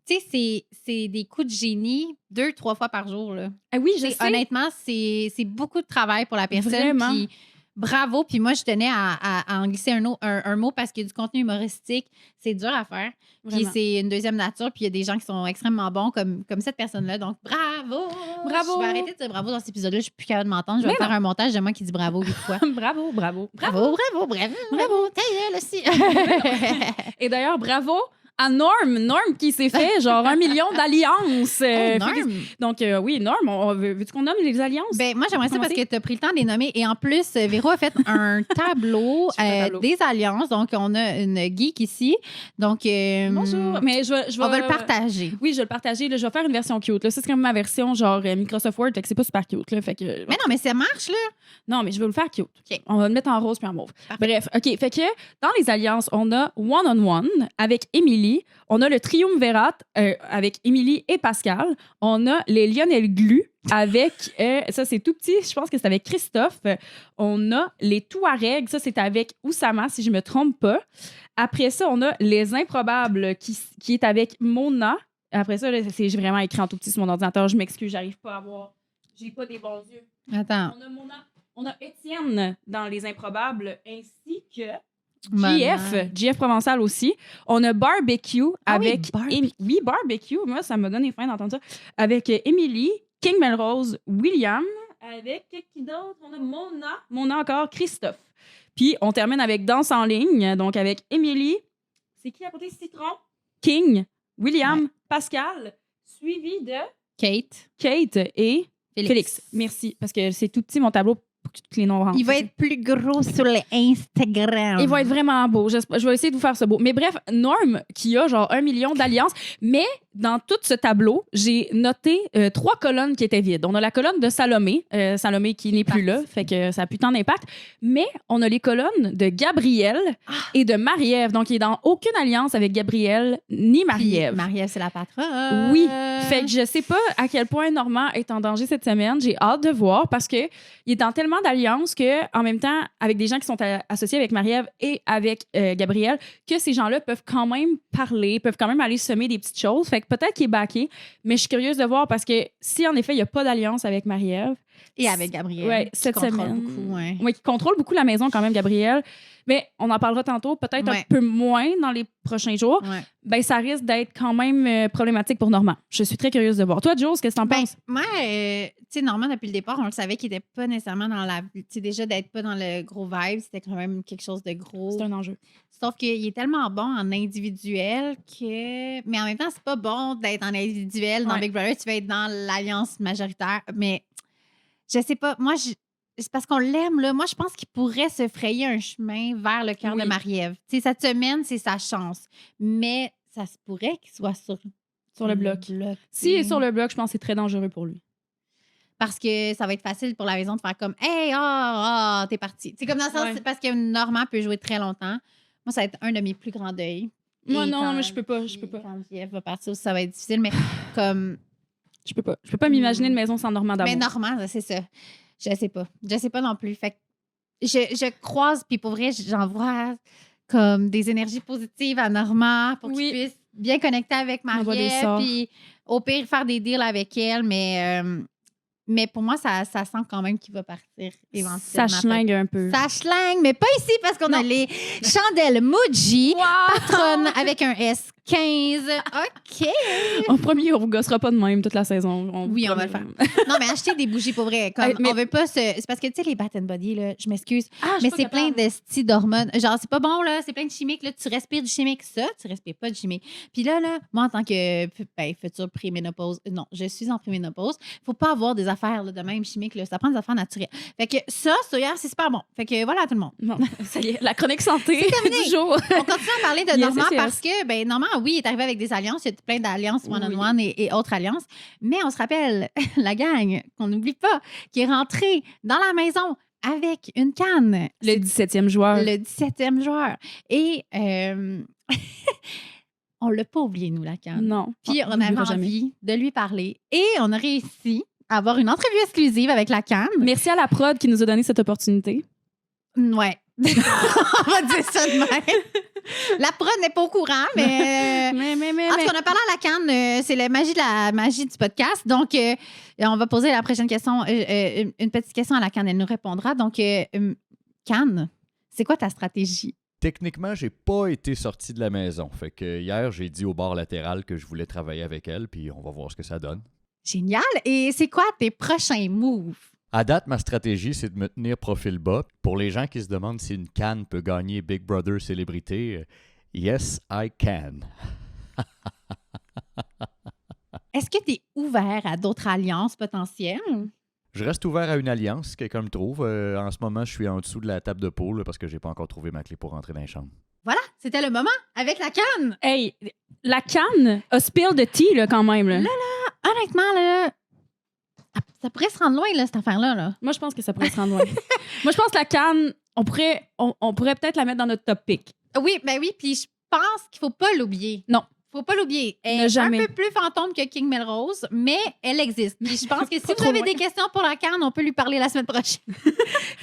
Tu sais, c'est des coups de génie 2-3 fois par jour. Là. Ah oui, je sais. Honnêtement, c'est beaucoup de travail pour la personne. Vraiment. Puis, bravo. Puis moi, je tenais à en glisser un mot parce qu'il y a du contenu humoristique. C'est dur à faire. Puis c'est une deuxième nature. Puis il y a des gens qui sont extrêmement bons comme cette personne-là. Donc, bravo! Bravo! Je vais arrêter de dire bravo dans cet épisode-là. Je suis plus capable de m'entendre. Je vais faire un montage de moi qui dit bravo 8 fois. Bravo. Bravo. Ta gueule aussi. Et d'ailleurs, bravo à Norm qui s'est fait genre 1 million d'alliances. Norm. Donc, oui, Norm, veux-tu qu'on nomme les alliances? Ben, moi, j'aimerais ça parce que tu as pris le temps de les nommer. Et en plus, Véro a fait un tableau, des alliances. Donc, on a une geek ici. Donc, Bonjour. Mais je vais, on va le partager. Oui, je vais le partager. Là, je vais faire une version cute. Là. Ça, c'est comme ma version genre Microsoft Word. Fait que c'est pas super cute. Là, fait que, Mais non, mais ça marche, là. non, mais je vais le faire cute. OK. On va le mettre en rose puis en mauve. Parfait. Bref, OK. Fait que dans les alliances, on a One-on-One avec Émilie. On a le Triumvirat avec Émilie et Pascal. On a les Lionel Glu avec... ça, c'est tout petit. Je pense que c'est avec Christophe. On a les Touaregs. Ça, c'est avec Oussama, si je me trompe pas. Après ça, on a les Improbables qui est avec Mona. Après ça, là, c'est vraiment écrit en tout petit sur mon ordinateur. Je m'excuse, j'arrive pas à voir. J'ai pas des bons yeux. Attends. On a Mona. On a Étienne dans Les Improbables ainsi que Maman. GF Provençal aussi. On a Barbecue avec... Barbecue. Oui, Barbecue. Moi, ça me donne les fins d'entendre ça. Avec Émilie, King Melrose, William. Avec qui d'autre? On a Mona encore, Christophe. Puis, on termine avec Danse en ligne. Donc, avec Émilie. C'est qui à côté? Citron. King, William, Pascal. Suivi de Kate et Félix. Merci. Parce que c'est tout petit, mon tableau, pour que tous les noms rentrent. Il va être plus gros sur le Instagram. Il va être vraiment beau. Je vais essayer de vous faire ça beau. Mais bref, Norm, qui a genre 1 million d'alliances. Mais dans tout ce tableau, j'ai noté 3 colonnes qui étaient vides. On a la colonne de Salomé. Salomé qui n'est plus là, fait que ça a plus tant d'impact. Mais on a les colonnes de Gabrielle et de Marie-Ève. Donc, il est dans aucune alliance avec Gabrielle ni Marie-Ève. Marie-Ève, c'est la patronne. Oui. Fait que je sais pas à quel point Normand est en danger cette semaine. J'ai hâte de voir parce que il est dans tellement d'alliances que, en même temps, avec des gens qui sont associés avec Marie-Ève et avec Gabrielle, que ces gens-là peuvent quand même parler, peuvent quand même aller semer des petites choses. Fait que peut-être qu'il est backé, mais je suis curieuse de voir parce que si, en effet, il n'y a pas d'alliance avec Marie-Ève. Et avec Gabrielle. Ouais, cette semaine. Beaucoup, ouais. Oui, qui contrôle beaucoup la maison quand même, Gabrielle. Mais on en parlera tantôt, peut-être un peu moins dans les prochains jours. Ouais. Ben, ça risque d'être quand même problématique pour Normand. Je suis très curieuse de voir. Toi, Jules, qu'est-ce que t'en penses? Moi, tu sais, Normand, depuis le départ, on le savait qu'il n'était pas nécessairement dans la... Tu sais, déjà, d'être pas dans le gros vibe, c'était quand même quelque chose de gros. C'est un enjeu. Sauf qu'il est tellement bon en individuel que... Mais en même temps, c'est pas bon d'être en individuel. Dans Big Brother, tu vas être dans l'alliance majoritaire. Mais je sais pas. Moi, c'est parce qu'on l'aime, là. Moi, je pense qu'il pourrait se frayer un chemin vers le cœur de Marie-Ève. Tu sais, cette semaine, c'est sa chance. Mais ça se pourrait qu'il soit sur le bloc. S'il est sur le bloc, je pense que c'est très dangereux pour lui. Parce que ça va être facile pour la maison de faire comme « Hey, t'es parti. » C'est comme dans le sens, parce que Normand peut jouer très longtemps. Moi, ça va être un de mes plus grands deuils. Moi, non, mais je peux pas. Quand JF va partir, ça va être difficile, mais comme... Je peux pas m'imaginer une maison sans Normand d'amour. Mais Normand, c'est ça. Je sais pas non plus. Fait que je croise, puis pour vrai, j'envoie comme des énergies positives à Normand pour qu'il puisse bien connecter avec Marie-Ève, puis au pire, faire des deals avec elle, mais pour moi, ça sent quand même qu'il va partir éventuellement. Ça schlingue un peu. Ça schlingue, mais pas ici parce qu'on a les chandelles Muji, patronne avec un S15. OK. En premier, on vous gossera pas de même toute la saison. On va le faire. Non, mais acheter des bougies pour vrai. Comme, on veut pas C'est parce que, tu sais, les Bath & Body, là, je m'excuse, mais c'est plein de d'hormones. Genre, c'est pas bon, là. C'est plein de chimiques. Là. Tu respires du chimique. Ça, tu respires pas du chimique. Puis là, moi, en tant que future préménopause, non, je suis en préménopause. Faut pas avoir des affaires là, de même chimiques. Là. Ça prend des affaires naturelles. Fait que ça, soya, c'est super bon. Fait que voilà, tout le monde. Bon, ça y est, la chronique santé du jour. On continue à parler de Normand parce que, Normand, oui, il est arrivé avec des alliances. Il y a plein d'alliances one-on-one et autres alliances. Mais on se rappelle, la gang, qu'on n'oublie pas, qui est rentrée dans la maison avec une canne. Le 17e joueur. Le 17e joueur. Et on l'a pas oublié, nous, la canne. Non. Puis on avait envie de lui parler. Et on a réussi à avoir une entrevue exclusive avec la canne. Merci à la prod qui nous a donné cette opportunité. Ouais. On va dire ça de même. La prod n'est pas au courant, mais... En tout cas, on a parlé à la canne. C'est la magie du podcast. Donc, on va poser la prochaine question. Une petite question à la canne. Elle nous répondra. Donc, Canne, c'est quoi ta stratégie? Techniquement, j'ai pas été sorti de la maison. Fait que hier, j'ai dit au bar latéral que je voulais travailler avec elle, puis on va voir ce que ça donne. Génial. Et c'est quoi tes prochains moves? À date, ma stratégie, c'est de me tenir profil bas. Pour les gens qui se demandent si une canne peut gagner Big Brother Célébrité, yes, I can. Est-ce que tu es ouvert à d'autres alliances potentielles? Je reste ouvert à une alliance, si quelqu'un me trouve. En ce moment, je suis en dessous de la table de poule là, parce que j'ai pas encore trouvé ma clé pour rentrer dans les chambres. Voilà, c'était le moment avec la canne. Hey, la canne a spill de tea, là, quand même. Là. Honnêtement, là, ça pourrait se rendre loin, là, cette affaire-là. Là. Moi, je pense que ça pourrait se rendre loin. Moi, je pense que la canne, on pourrait peut-être la mettre dans notre top pick. Oui, ben oui, puis je pense qu'il faut pas l'oublier. Non. Faut pas l'oublier. Elle Ne est jamais. un peu plus fantôme que King Melrose, mais elle existe. Puis je pense que si Pas vous trop avez loin. des questions pour la canne, on peut lui parler la semaine prochaine.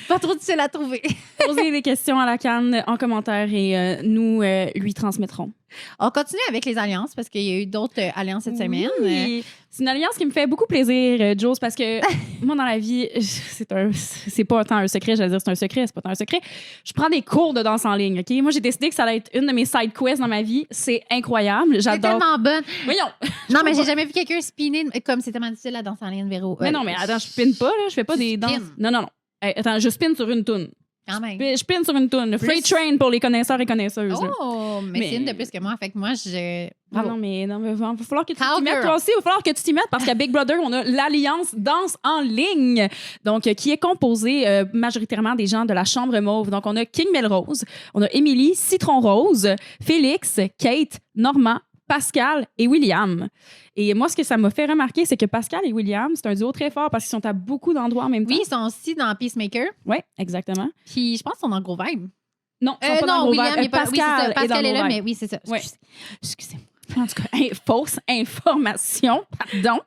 Pas trop difficile à trouver. Posez des questions à la canne en commentaire et nous lui transmettrons. On continue avec les alliances parce qu'il y a eu d'autres alliances cette semaine. Oui. C'est une alliance qui me fait beaucoup plaisir, Jules, parce que moi, dans la vie, c'est pas tant un secret, j'allais dire c'est un secret, c'est pas tant un secret. Je prends des cours de danse en ligne, OK? Moi, j'ai décidé que ça allait être une de mes side quests dans ma vie. C'est incroyable. C'est J'adore. tellement bonne. Voyons. Non, mais j'ai jamais vu quelqu'un spinner comme c'est tellement difficile la danse en ligne, Véro. Mais non, mais attends, je spinne pas, là. Je fais pas Tu des danses. spins. Non. Hey, attends, je spinne sur une toune. Quand même. Je spinne sur une toune. Freight Train pour les connaisseurs et connaisseuses. là. Oh, mais c'est une de plus que moi. Fait que moi, Ah Bravo. non, mais il va falloir que tu Cowgirl. t'y mettes. Toi aussi, il va falloir que tu t'y mettes parce qu'à Big Brother, on a l'Alliance Danse en ligne, donc qui est composée majoritairement des gens de la Chambre Mauve. Donc, on a King Melrose, on a Émilie, Citron Rose, Félix, Kate, Normand, Pascal et William. Et moi, ce que ça m'a fait remarquer, c'est que Pascal et William, c'est un duo très fort parce qu'ils sont à beaucoup d'endroits en même temps. Oui, ils sont aussi dans Peacemaker. Oui, exactement. Puis je pense qu'ils sont dans Gros Vibe. Non, ils sont pas dans non, Gros William Vibe. n'est pas. Oui, c'est ça. Pascal est là, Gros mais Vibe. oui, c'est ça. Ouais. Excusez-moi. En tout cas, fausse information, pardon.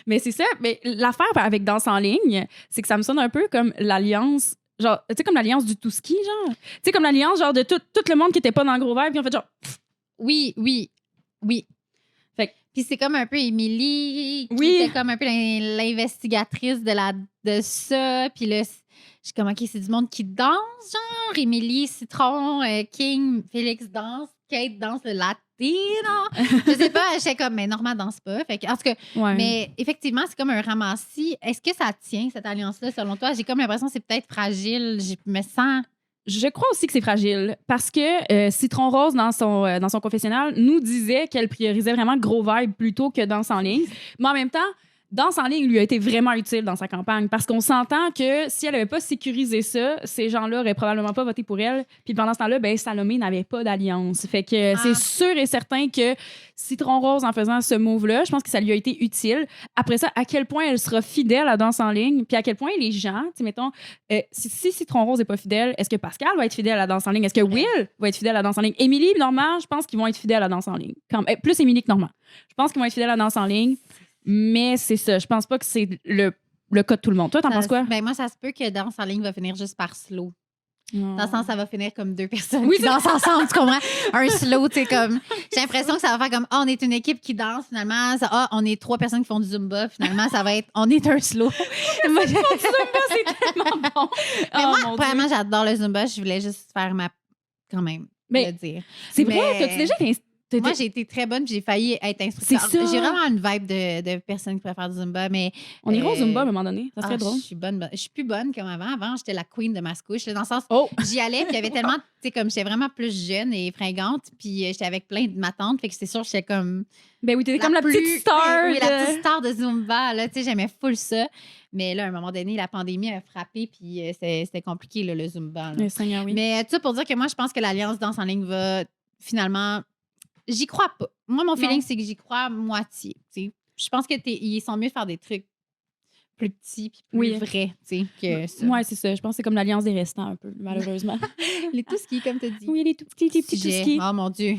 Mais c'est ça. Mais l'affaire avec Danse en ligne, c'est que ça me sonne un peu comme l'alliance, genre, tu sais, comme l'alliance du tout-ski, genre. Tu sais, comme l'alliance, genre, de tout le monde qui était pas dans Gros Vibe, qui ont fait genre. Oui. Fait que- Puis c'est comme un peu Émilie, qui Oui. était comme un peu l'investigatrice de ça. Puis là, je suis comme, OK, c'est du monde qui danse, genre. Émilie, Citron, King, Félix danse, Kate danse le latino. Je sais pas, j'étais comme, mais Normand danse pas. Fait que, en tout cas, Ouais. mais effectivement, c'est comme un ramassis. Est-ce que ça tient, cette alliance-là, selon toi? J'ai comme l'impression que c'est peut-être fragile. Je me sens... Je crois aussi que c'est fragile parce que Citron Rose, dans son confessionnal, nous disait qu'elle priorisait vraiment Gros Vibe plutôt que Danse en ligne. Mais en même temps, Danse en ligne lui a été vraiment utile dans sa campagne parce qu'on s'entend que si elle n'avait pas sécurisé ça, ces gens-là n'auraient probablement pas voté pour elle. Puis pendant ce temps-là, ben, Salomé n'avait pas d'alliance. Fait que c'est sûr et certain que Citron Rose, en faisant ce move-là, je pense que ça lui a été utile. Après ça, à quel point elle sera fidèle à Danse en ligne, puis à quel point les gens, tu sais, mettons, si Citron Rose n'est pas fidèle, est-ce que Pascal va être fidèle à Danse en ligne? Est-ce que Will va être fidèle à Danse en ligne? Émilie et Normand, je pense qu'ils vont être fidèles à Danse en ligne. Plus Émilie que Normand. Je pense qu'ils vont être fidèles à Danse en ligne. Mais c'est ça. Je pense pas que c'est le cas de tout le monde. Toi, t'en penses quoi? Ben moi, ça se peut que Danse en ligne va finir juste par slow. Dans le sens, ça va finir comme deux personnes Oui, qui dansent ensemble, tu comprends? Un slow, tu sais, comme... J'ai l'impression que ça va faire comme, on est une équipe qui danse, finalement. On est trois personnes qui font du Zumba, finalement, ça va être, on est un slow. Zumba, c'est tellement bon. Mais Oh, moi, mon vraiment, Dieu. j'adore le Zumba. Je voulais juste faire quand même, Mais le dire. c'est vrai, Mais- t'as-tu déjà été... Moi, j'ai été très bonne, puis j'ai failli être instructeur. C'est ça. J'ai vraiment une vibe de personne qui préfère du Zumba, mais... On ira au Zumba à un moment donné. Ça serait drôle. Je suis bonne. Je suis plus bonne comme avant. Avant, j'étais la queen de ma couche. Dans le sens, Oh! j'y allais, puis il y avait tellement, tu sais, comme j'étais vraiment plus jeune et fringante, puis j'étais avec plein de ma tante, fait que c'est sûr, j'étais comme. Ben oui, t'étais comme la petite star. Oui, de- la petite star de Zumba, là, tu sais, j'aimais full ça. Mais là, à un moment donné, la pandémie a frappé, puis c'était compliqué, là, le Zumba. là. Le Seigneur, oui. Mais tout ça pour dire que moi, je pense que l'Alliance Danse en ligne va finalement. J'y crois pas. Moi, mon feeling, Non. c'est que j'y crois à moitié. Tu sais. Je pense que ils sont mieux de faire des trucs plus petits puis plus Oui. vrais, tu sais, que ça. Ouais, c'est ça. Je pense que c'est comme l'alliance des restants, un peu, malheureusement. Les tout skis, comme tu dis. Oui, les tout petits tout Sujet. skis. Oh mon Dieu.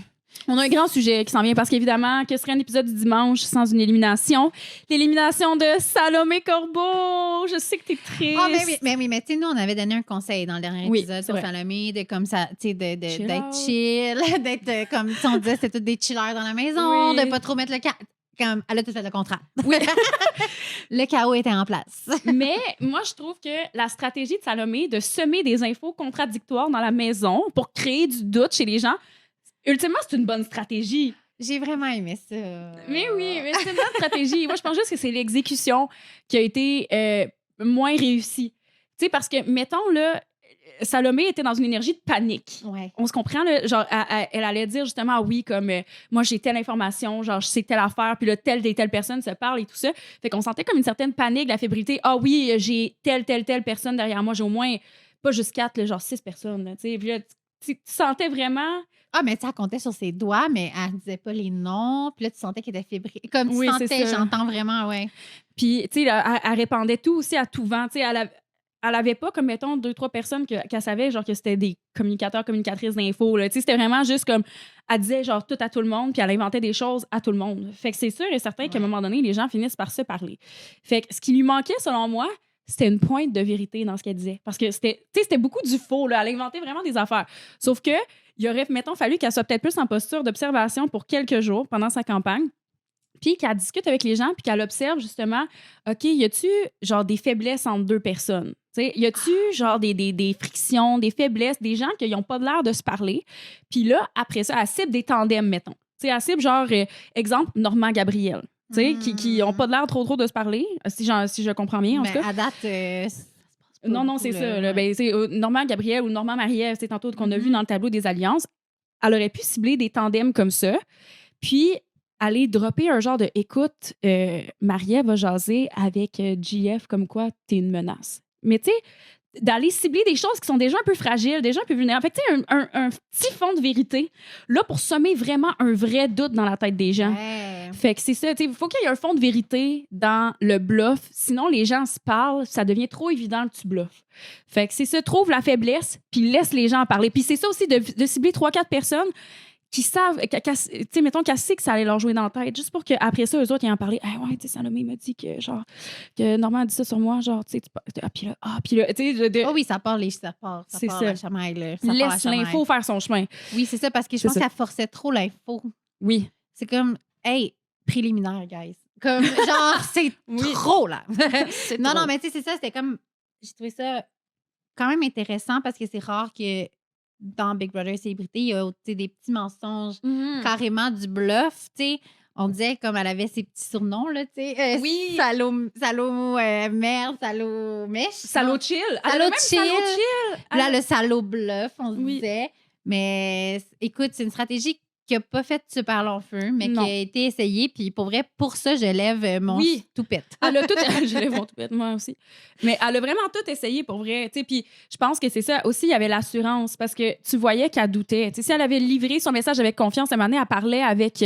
On a un grand sujet qui s'en vient parce qu'évidemment, que serait un épisode du dimanche sans une élimination? L'élimination de Salomé Corbeau. Je sais que t'es triste. Ah, mais tu sais, nous, on avait donné un conseil dans le dernier Oui, épisode c'est sur vrai. Salomé, de comme ça, tu sais, Chill d'être out. chill, d'être comme, tu sais, on disait, c'était tous des chillers dans la maison, Oui. de pas trop mettre le comme, elle a tout fait le contraire. Oui. Le chaos était en place. Mais moi, je trouve que la stratégie de Salomé de semer des infos contradictoires dans la maison pour créer du doute chez les gens, ultimement, c'est une bonne stratégie. J'ai vraiment aimé ça. Mais oui, mais c'est une bonne stratégie. Moi, je pense juste que c'est l'exécution qui a été moins réussie. Tu sais, parce que, mettons, là, Salomé était dans une énergie de panique. Ouais. On se comprend, là, genre, elle allait dire justement, oui, comme moi, j'ai telle information, genre, je sais telle affaire, puis là, telle et telle personne se parle et tout ça. Fait qu'on sentait comme une certaine panique, la fébrilité. Ah oui, j'ai telle personne derrière moi. J'ai au moins, pas juste 4, là, genre 6 personnes, tu sais. Puis là, tu sentais vraiment. Ah, mais ça comptait sur ses doigts, mais elle ne disait pas les noms. Puis là, tu sentais qu'elle était fébrile. Comme tu Oui, c'est sentais, ça. j'entends vraiment, ouais. Puis, tu sais, elle répandait tout aussi à tout vent. Tu sais, elle avait pas, comme, mettons, 2-3 personnes qu'elle savait, genre, que c'était des communicateurs, communicatrices d'infos. Tu sais, c'était vraiment juste comme, elle disait, genre, tout à tout le monde, puis elle inventait des choses à tout le monde. Fait que c'est sûr et certain qu'à un moment donné, les gens finissent par se parler. Fait que ce qui lui manquait, selon moi, c'était une pointe de vérité dans ce qu'elle disait. Parce que c'était beaucoup du faux, là. Elle inventait vraiment des affaires. Sauf que, il aurait, mettons, fallu qu'elle soit peut-être plus en posture d'observation pour quelques jours pendant sa campagne. Puis qu'elle discute avec les gens, puis qu'elle observe justement, OK, y a-tu genre des faiblesses entre deux personnes? T'sais, y a-tu genre des frictions, des faiblesses, des gens qui n'ont pas l'air de se parler? Puis là, après ça, elle cible des tandems, mettons. T'sais, elle cible genre, exemple, Normand Gabriel, qui n'ont pas l'air trop de se parler, si je comprends bien, en tout cas. À date, ça se passe pas Non, beaucoup, c'est là. ça. Là, ben, Normand Gabriel ou Normand Marie-Ève, tantôt qu'on a vu dans le tableau des alliances, elle aurait pu cibler des tandems comme ça, puis aller dropper un genre de « Écoute, Marie-Ève va jaser avec JF comme quoi t'es une menace. » Mais tu sais, d'aller cibler des choses qui sont déjà un peu fragiles, déjà un peu vulnérables. Fait que tu sais, un petit fond de vérité, là, pour semer vraiment un vrai doute dans la tête des gens. Ouais. Fait que c'est ça, tu sais, il faut qu'il y ait un fond de vérité dans le bluff. Sinon, les gens se parlent, ça devient trop évident que tu bluffes. Fait que c'est ça, trouve la faiblesse, puis laisse les gens en parler. Puis c'est ça aussi, de cibler 3-4 personnes qui savent, tu sais, mettons qu'elle sait que ça allait leur jouer dans la tête, juste pour qu'après ça, eux autres, ils en parlent. Ah ouais, tu sais, Salomé m'a dit que, genre, que Normand a dit ça sur moi, genre, tu sais, puis là, tu sais, Oh oui, ça part C'est part ça. la chamaille, là. Ça part la laisse chamaille. l'info faire son chemin. Oui, c'est ça, parce que je C'est pense ça. qu'elle forçait trop l'info. Oui. C'est comme, hey, préliminaire, guys. Comme, genre, c'est trop, là. Non, mais tu sais, c'est ça, c'était comme, j'ai trouvé ça quand même intéressant parce que c'est rare que dans Big Brother Célébrité, il y a des petits mensonges, carrément du bluff, tu sais. On disait comme elle avait ses petits surnoms, là, tu sais. Oui. Salaud, merde, salaud mèche. Salaud chill. Salaud chill. Salaud chill. Là, le salaud bluff, on se Oui. disait. Mais écoute, c'est une stratégie qui n'a pas fait super long feu, mais Non. qui a été essayée. Puis pour vrai, pour ça, je lève mon toupette. Elle a tout. Je lève mon toupette, moi aussi. Mais elle a vraiment tout essayé pour vrai. Tu sais, puis je pense que c'est ça. Aussi, il y avait l'assurance parce que tu voyais qu'elle doutait. Tu sais, si elle avait livré son message avec confiance, un moment donné, elle parlait avec.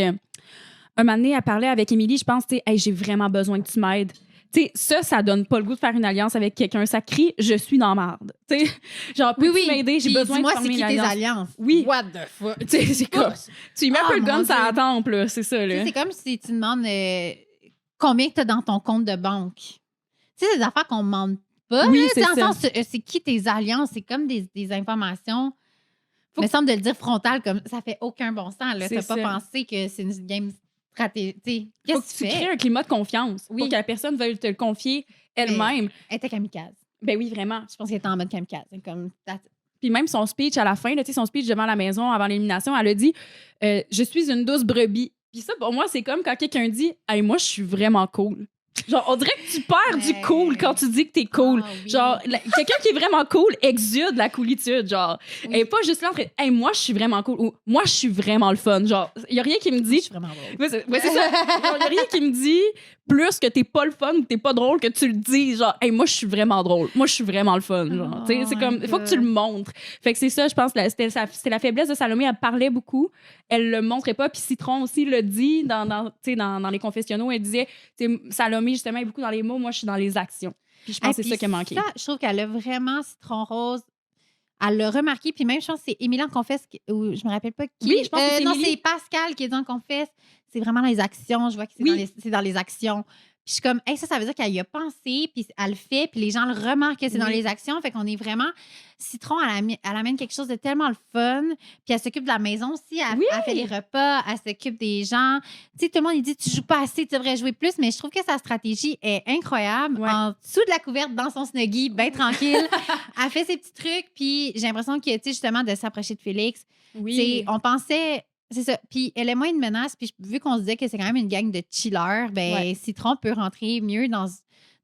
Émilie, je pense, tu sais, hey, j'ai vraiment besoin que tu m'aides. Tu sais, ça donne pas le goût de faire une alliance avec quelqu'un. Ça crie, je suis dans marde. Tu sais, genre, peux-tu m'aider? J'ai Puis besoin de dis-moi, former c'est une qui tes alliance. alliances? Oui. What the fuck? Tu sais, c'est comme. Tu lui mets un peu le gun mon sur la Dieu. tempe, là. C'est ça, Tu là. sais, c'est comme si tu demandes combien tu as dans ton compte de banque. Tu sais, c'est des affaires qu'on ne demande pas. Oui, là, c'est dans le ça. sens, c'est qui tes alliances? C'est comme des informations. Il me semble de le dire frontal, comme ça fait aucun bon sens. Tu C'est n'as pas ça. pensé que c'est une game stratégique. Faut Qu'est-ce que que tu tu crées fais? un climat de confiance Oui. pour que la personne veuille te le confier elle-même. Elle était kamikaze. Ben oui, vraiment. Je pense qu'elle était en mode kamikaze. Comme, Puis même son speech à la fin, là, tu sais, son speech devant la maison avant l'élimination, elle a dit je suis une douce brebis. Puis ça, pour moi, c'est comme quand quelqu'un dit hey, moi, je suis vraiment cool. Genre, on dirait que tu perds du cool quand tu dis que t'es cool. Ah oui. Genre, quelqu'un qui est vraiment cool exude la coolitude. Genre, Oui. et pas juste là entre hey, moi, je suis vraiment cool ou moi, je suis vraiment le fun. Genre, il y a rien qui me Je dit. suis vraiment drôle. Ouais, c'est ça. Il y a rien qui me dit plus que t'es pas le fun ou que t'es pas drôle que tu le dis. Genre, hey, moi, je suis vraiment drôle. Moi, je suis vraiment le fun. Genre, tu sais, c'est my comme, il faut que tu le God. montres. Fait que c'est ça, je pense, c'est la faiblesse de Salomé. Elle parlait beaucoup. Elle le montrait pas. Puis Citron aussi le dit dans les confessionnaux. Elle disait, tu sais, Salomé, justement, est beaucoup dans les mots. Moi, je suis dans les actions. Puis je pense que c'est ça qui a manqué. Ça, je trouve qu'elle a vraiment Citron Rose. Elle l'a remarqué. Puis même, je pense que c'est Émilie en confesse, ou je me rappelle pas qui. Oui, je pense que c'est non, Émilie. c'est Pascal qui est dans confesse. C'est vraiment dans les actions. Je vois que c'est dans les actions. Puis je suis comme, hey, ça veut dire qu'elle y a pensé, puis elle le fait, puis les gens le remarquent que c'est dans Oui. les actions. Fait qu'on est vraiment. Citron, elle amène quelque chose de tellement le fun. Puis elle s'occupe de la maison aussi. Elle fait les repas, elle s'occupe des gens. Tu sais, tout le monde, il dit, tu joues pas assez, tu devrais jouer plus. Mais je trouve que sa stratégie est incroyable. Ouais. En dessous de la couverte, dans son snuggie, bien tranquille. Elle fait ses petits trucs, puis j'ai l'impression que, tu sais, justement, de s'approcher de Félix. Tu sais, on pensait. C'est ça. Puis elle est moins une menace. Puis vu qu'on se disait que c'est quand même une gang de chillers, ben Citron peut rentrer mieux dans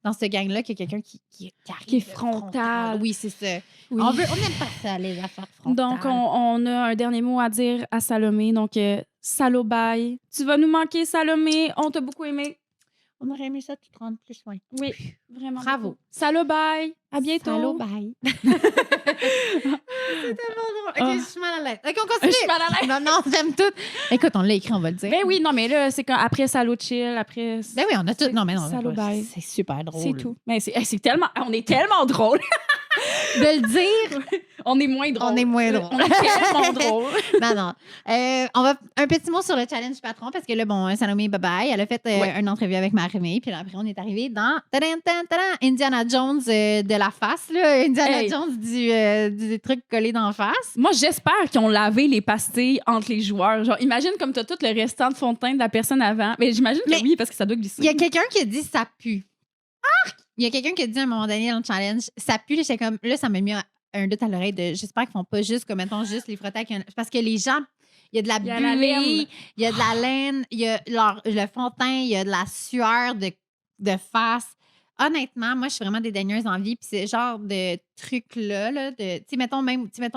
dans ce gang-là qu'il y a quelqu'un qui arrive Qui est frontal. Oui, c'est ça. Oui. On n'aime pas ça, les affaires frontales. Donc, on a un dernier mot à dire à Salomé. Donc, Salo, bye. Tu vas nous manquer, Salomé. On t'a beaucoup aimé. On aurait aimé ça, tu te rends plus loin. Oui, vraiment. Bravo. Beaucoup. Salo, bye. À bientôt. Salo, bye. C'est tellement drôle. OK, je suis mal à l'aise. OK, on continue. Je suis mal à l'aise. Non, j'aime tout. Écoute, on l'a écrit, on va le dire. Ben oui, non, mais là, c'est quand après Salo chill, après. Ben oui, on a tout. Non, mais non, Salo, bye. c'est super drôle. C'est tout. Mais c'est tellement. On est tellement drôle. De le dire, On est moins drôle. on est moins drôle. On est tellement drôle. Non. On va un petit mot sur le challenge patron parce que là, bon, Salomé, bye-bye. Elle a fait une entrevue avec Marie-Mé. Puis là, après, on est arrivé dans Indiana Jones de la face. Là. Indiana Jones du truc collé d'en face. Moi, j'espère qu'ils ont lavé les pastilles entre les joueurs. Genre, imagine comme t'as tout le restant de fond de teint de la personne avant. Mais j'imagine que oui, parce que ça doit glisser. Il y a quelqu'un qui a dit ça pue. Il y a quelqu'un qui a dit à un moment donné dans le challenge, ça pue. J'étais comme, là, ça m'a mis un doute à l'oreille de j'espère qu'ils font pas juste, comme mettons, juste les frotter avec parce que les gens, il y a de la buée, il y a de la laine, il y a le fond de teint, il y a de la sueur de face. Honnêtement, moi, je suis vraiment dédaigneuse en vie. Puis c'est genre de trucs-là, là, tu sais, mettons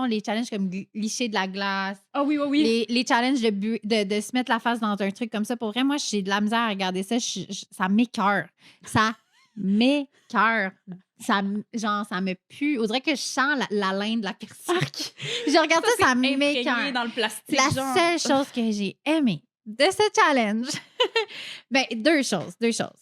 les challenges comme licher de la glace. Ah oui, oui, oui. Les challenges de se mettre la face dans un truc comme ça. Pour vrai, moi, j'ai de la misère à regarder ça. Ça m'écoeure. Ça m'écoeure. Ça me pue. On dirait que je sens la laine de la personne. Je regarde ça m'écoeure. Dans le plastique. La seule chose que j'ai aimée de ce challenge, ben, deux choses.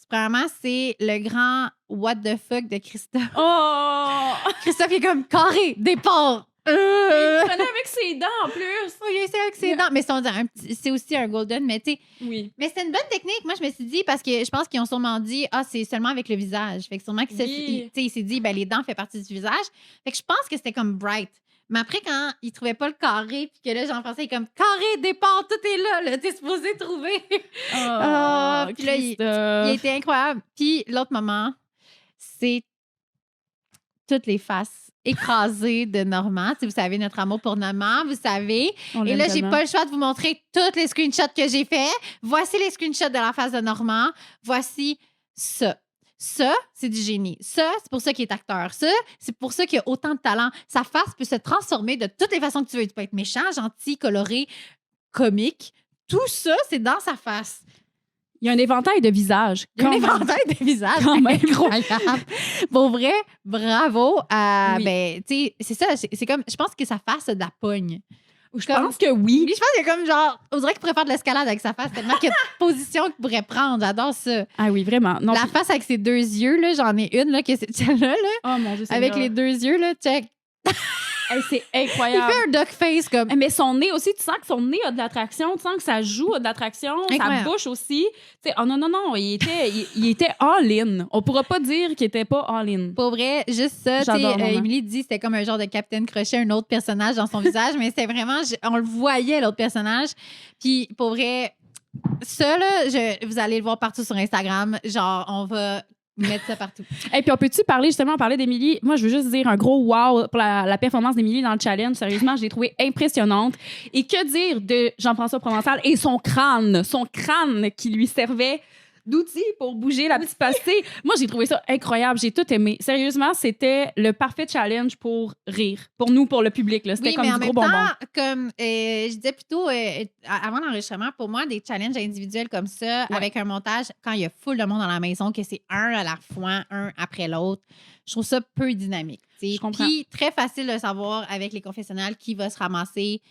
Premièrement, c'est le grand what the fuck de Christophe. Oh! Christophe est comme carré, départ. Il prenait avec ses dents en plus. Oui, c'est avec ses dents. Mais c'est aussi un golden, mais tu sais. Oui. Mais c'est une bonne technique. Moi, je me suis dit, parce que je pense qu'ils ont sûrement dit, c'est seulement avec le visage. Fait que sûrement qu'il il s'est dit, ben, les dents font partie du visage. Fait que je pense que c'était comme bright. Mais après, quand il trouvait pas le carré, puis que là, Jean-François est comme carré, départ, tout est là, t'es supposé trouver. Puis là, il a été incroyable. Puis l'autre moment, c'est toutes les faces écrasées de Normand. Si vous savez, notre amour pour Normand, vous savez. Et là, j'ai pas le choix de vous montrer tous les screenshots que j'ai faits. Voici les screenshots de la face de Normand. Voici ça. Ça, c'est du génie. Ça, c'est pour ça qu'il est acteur. Ça, c'est pour ça qu'il a autant de talent. Sa face peut se transformer de toutes les façons que tu veux. Tu peux être méchant, gentil, coloré, comique. Tout ça, c'est dans sa face. Il y a un éventail de visages. Il y a un éventail de visages. Quand même. Incroyable. Pour vrai, bravo. Oui. Ben, tu sais, c'est ça. C'est comme, je pense que sa face a de la pogne. Je pense que oui. Je pense qu'il y a comme genre, on dirait qu'il pourrait faire de l'escalade avec sa face, tellement qu'il y a de positions qu'il pourrait prendre. J'adore ça. Ah oui, vraiment. Non, la face avec ses deux yeux, là, j'en ai une, là, que c'est celle-là, là. Oh mon Dieu, c'est avec les deux yeux, là, check. C'est incroyable. Il fait un duck face comme. Mais son nez aussi, tu sens que son nez a de l'attraction, tu sens que sa joue a de l'attraction, sa bouche aussi. Tu sais, oh non, il était all-in. On pourra pas dire qu'il était pas all-in. Pour vrai, juste ça, tu sais, Émilie dit c'était comme un genre de Capitaine Crochet, un autre personnage dans son visage, mais c'était vraiment, on le voyait, l'autre personnage. Puis pour vrai, ça, là, vous allez le voir partout sur Instagram. Genre, on va mettre ça partout. Et puis, on peut-tu parler d'Émilie? Moi, je veux juste dire un gros wow pour la performance d'Émilie dans le challenge. Sérieusement, je l'ai trouvée impressionnante. Et que dire de Jean-François Provençal et son crâne qui lui servait d'outil pour bouger la petite pastille. Moi, j'ai trouvé ça incroyable. J'ai tout aimé. Sérieusement, c'était le parfait challenge pour rire. Pour nous, pour le public. Là. C'était comme du gros bonbon. Comme je disais plutôt avant l'enregistrement, pour moi, des challenges individuels comme ça, avec un montage, quand il y a full de monde dans la maison, que c'est un à la fois, un après l'autre, je trouve ça peu dynamique. Je comprends. Puis très facile de savoir avec les confessionnals qui va se ramasser.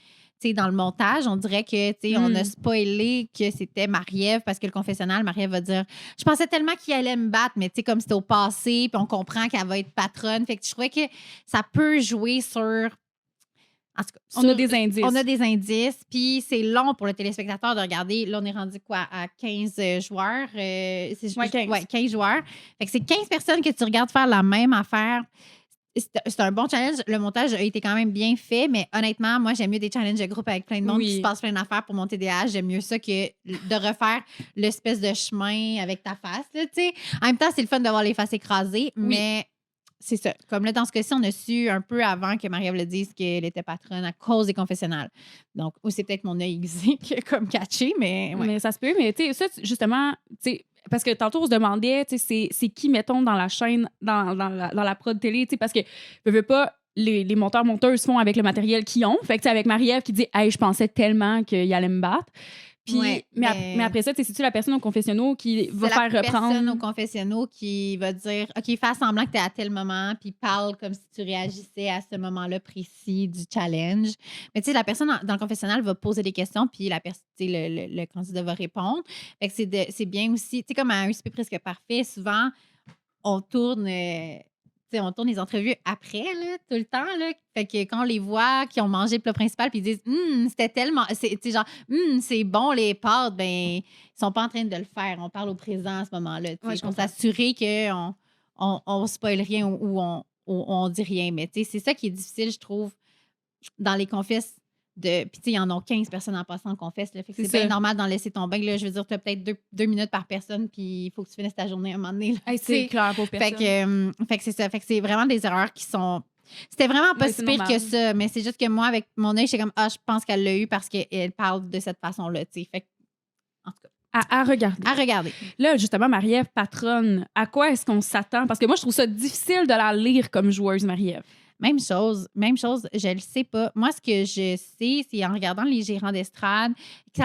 Dans le montage, on dirait que on a spoilé que c'était Marie-Ève parce que le confessionnal, Marie-Ève va dire « Je pensais tellement qu'il allait me battre, mais comme c'était au passé, puis on comprend qu'elle va être patronne. » Fait que je trouvais que ça peut jouer sur... En tout cas, on a des indices. On a des indices, puis c'est long pour le téléspectateur de regarder. Là, on est rendu à 15 joueurs. 15 joueurs. Fait que c'est 15 personnes que tu regardes faire la même affaire. C'est un bon challenge. Le montage a été quand même bien fait, mais honnêtement, moi, j'aime mieux des challenges de groupe avec plein de monde qui se passe plein d'affaires pour mon TDAH. J'aime mieux ça que de refaire l'espèce de chemin avec ta face. Là, en même temps, c'est le fun de voir les faces écrasées, mais c'est ça. Comme là, dans ce cas-ci, on a su un peu avant que Marie-Ève le dise qu'elle était patronne à cause des confessionnals. Donc, c'est peut-être mon œil aiguisé qui a comme catché, mais... Mais ça se peut. Mais tu sais, ça, justement, tu sais, parce que tantôt, on se demandait, tu sais, c'est qui, mettons, dans la chaîne, dans la prod télé, tu sais, parce que, je veux pas, les monteurs-monteuses font avec le matériel qu'ils ont. Fait que, tu sais, avec Marie-Ève qui dit « Hey, je pensais tellement qu'il allait me battre. » Puis, Ouais, mais après ça, c'est-tu la personne au confessionnaux qui va c'est faire la reprendre... personne au confessionnaux qui va dire « OK, fais semblant que tu es à tel moment, puis parle comme si tu réagissais à ce moment-là précis du challenge. » Mais tu sais, la personne dans le confessionnal va poser des questions, puis le candidat va répondre. Fait que c'est bien aussi, tu sais, comme à un UCP presque parfait, souvent, on tourne... on tourne les entrevues après, là, tout le temps. Là. Fait que quand on les voit, qui ont mangé le plat principal, puis ils disent c'était tellement. C'est bon les pâtes, ben, ils sont pas en train de le faire. On parle au présent à ce moment-là. Ouais, pour s'assurer qu'on on spoil rien ou on dit rien. Mais c'est ça qui est difficile, je trouve, dans les confesses. Puis, tu sais, il y en a 15 personnes en passant en confesse. Là, fait que c'est bien normal d'en laisser tomber. Là, je veux dire, tu as peut-être deux minutes par personne, puis il faut que tu finisses ta journée à un moment donné. Là, Hey, c'est clair, pauvre personne. Fait que c'est ça. Fait que c'est vraiment des erreurs qui sont. C'était vraiment pas si pire que ça, mais c'est juste que moi, avec mon œil, j'étais comme, je pense qu'elle l'a eu parce qu'elle parle de cette façon-là, tu sais. Fait que, en tout cas. À regarder. À regarder. Là, justement, Marie-Ève, patronne, à quoi est-ce qu'on s'attend? Parce que moi, je trouve ça difficile de la lire comme joueuse, Marie-Ève. Même chose, je le sais pas. Moi, ce que je sais, c'est en regardant les gérants d'estrade,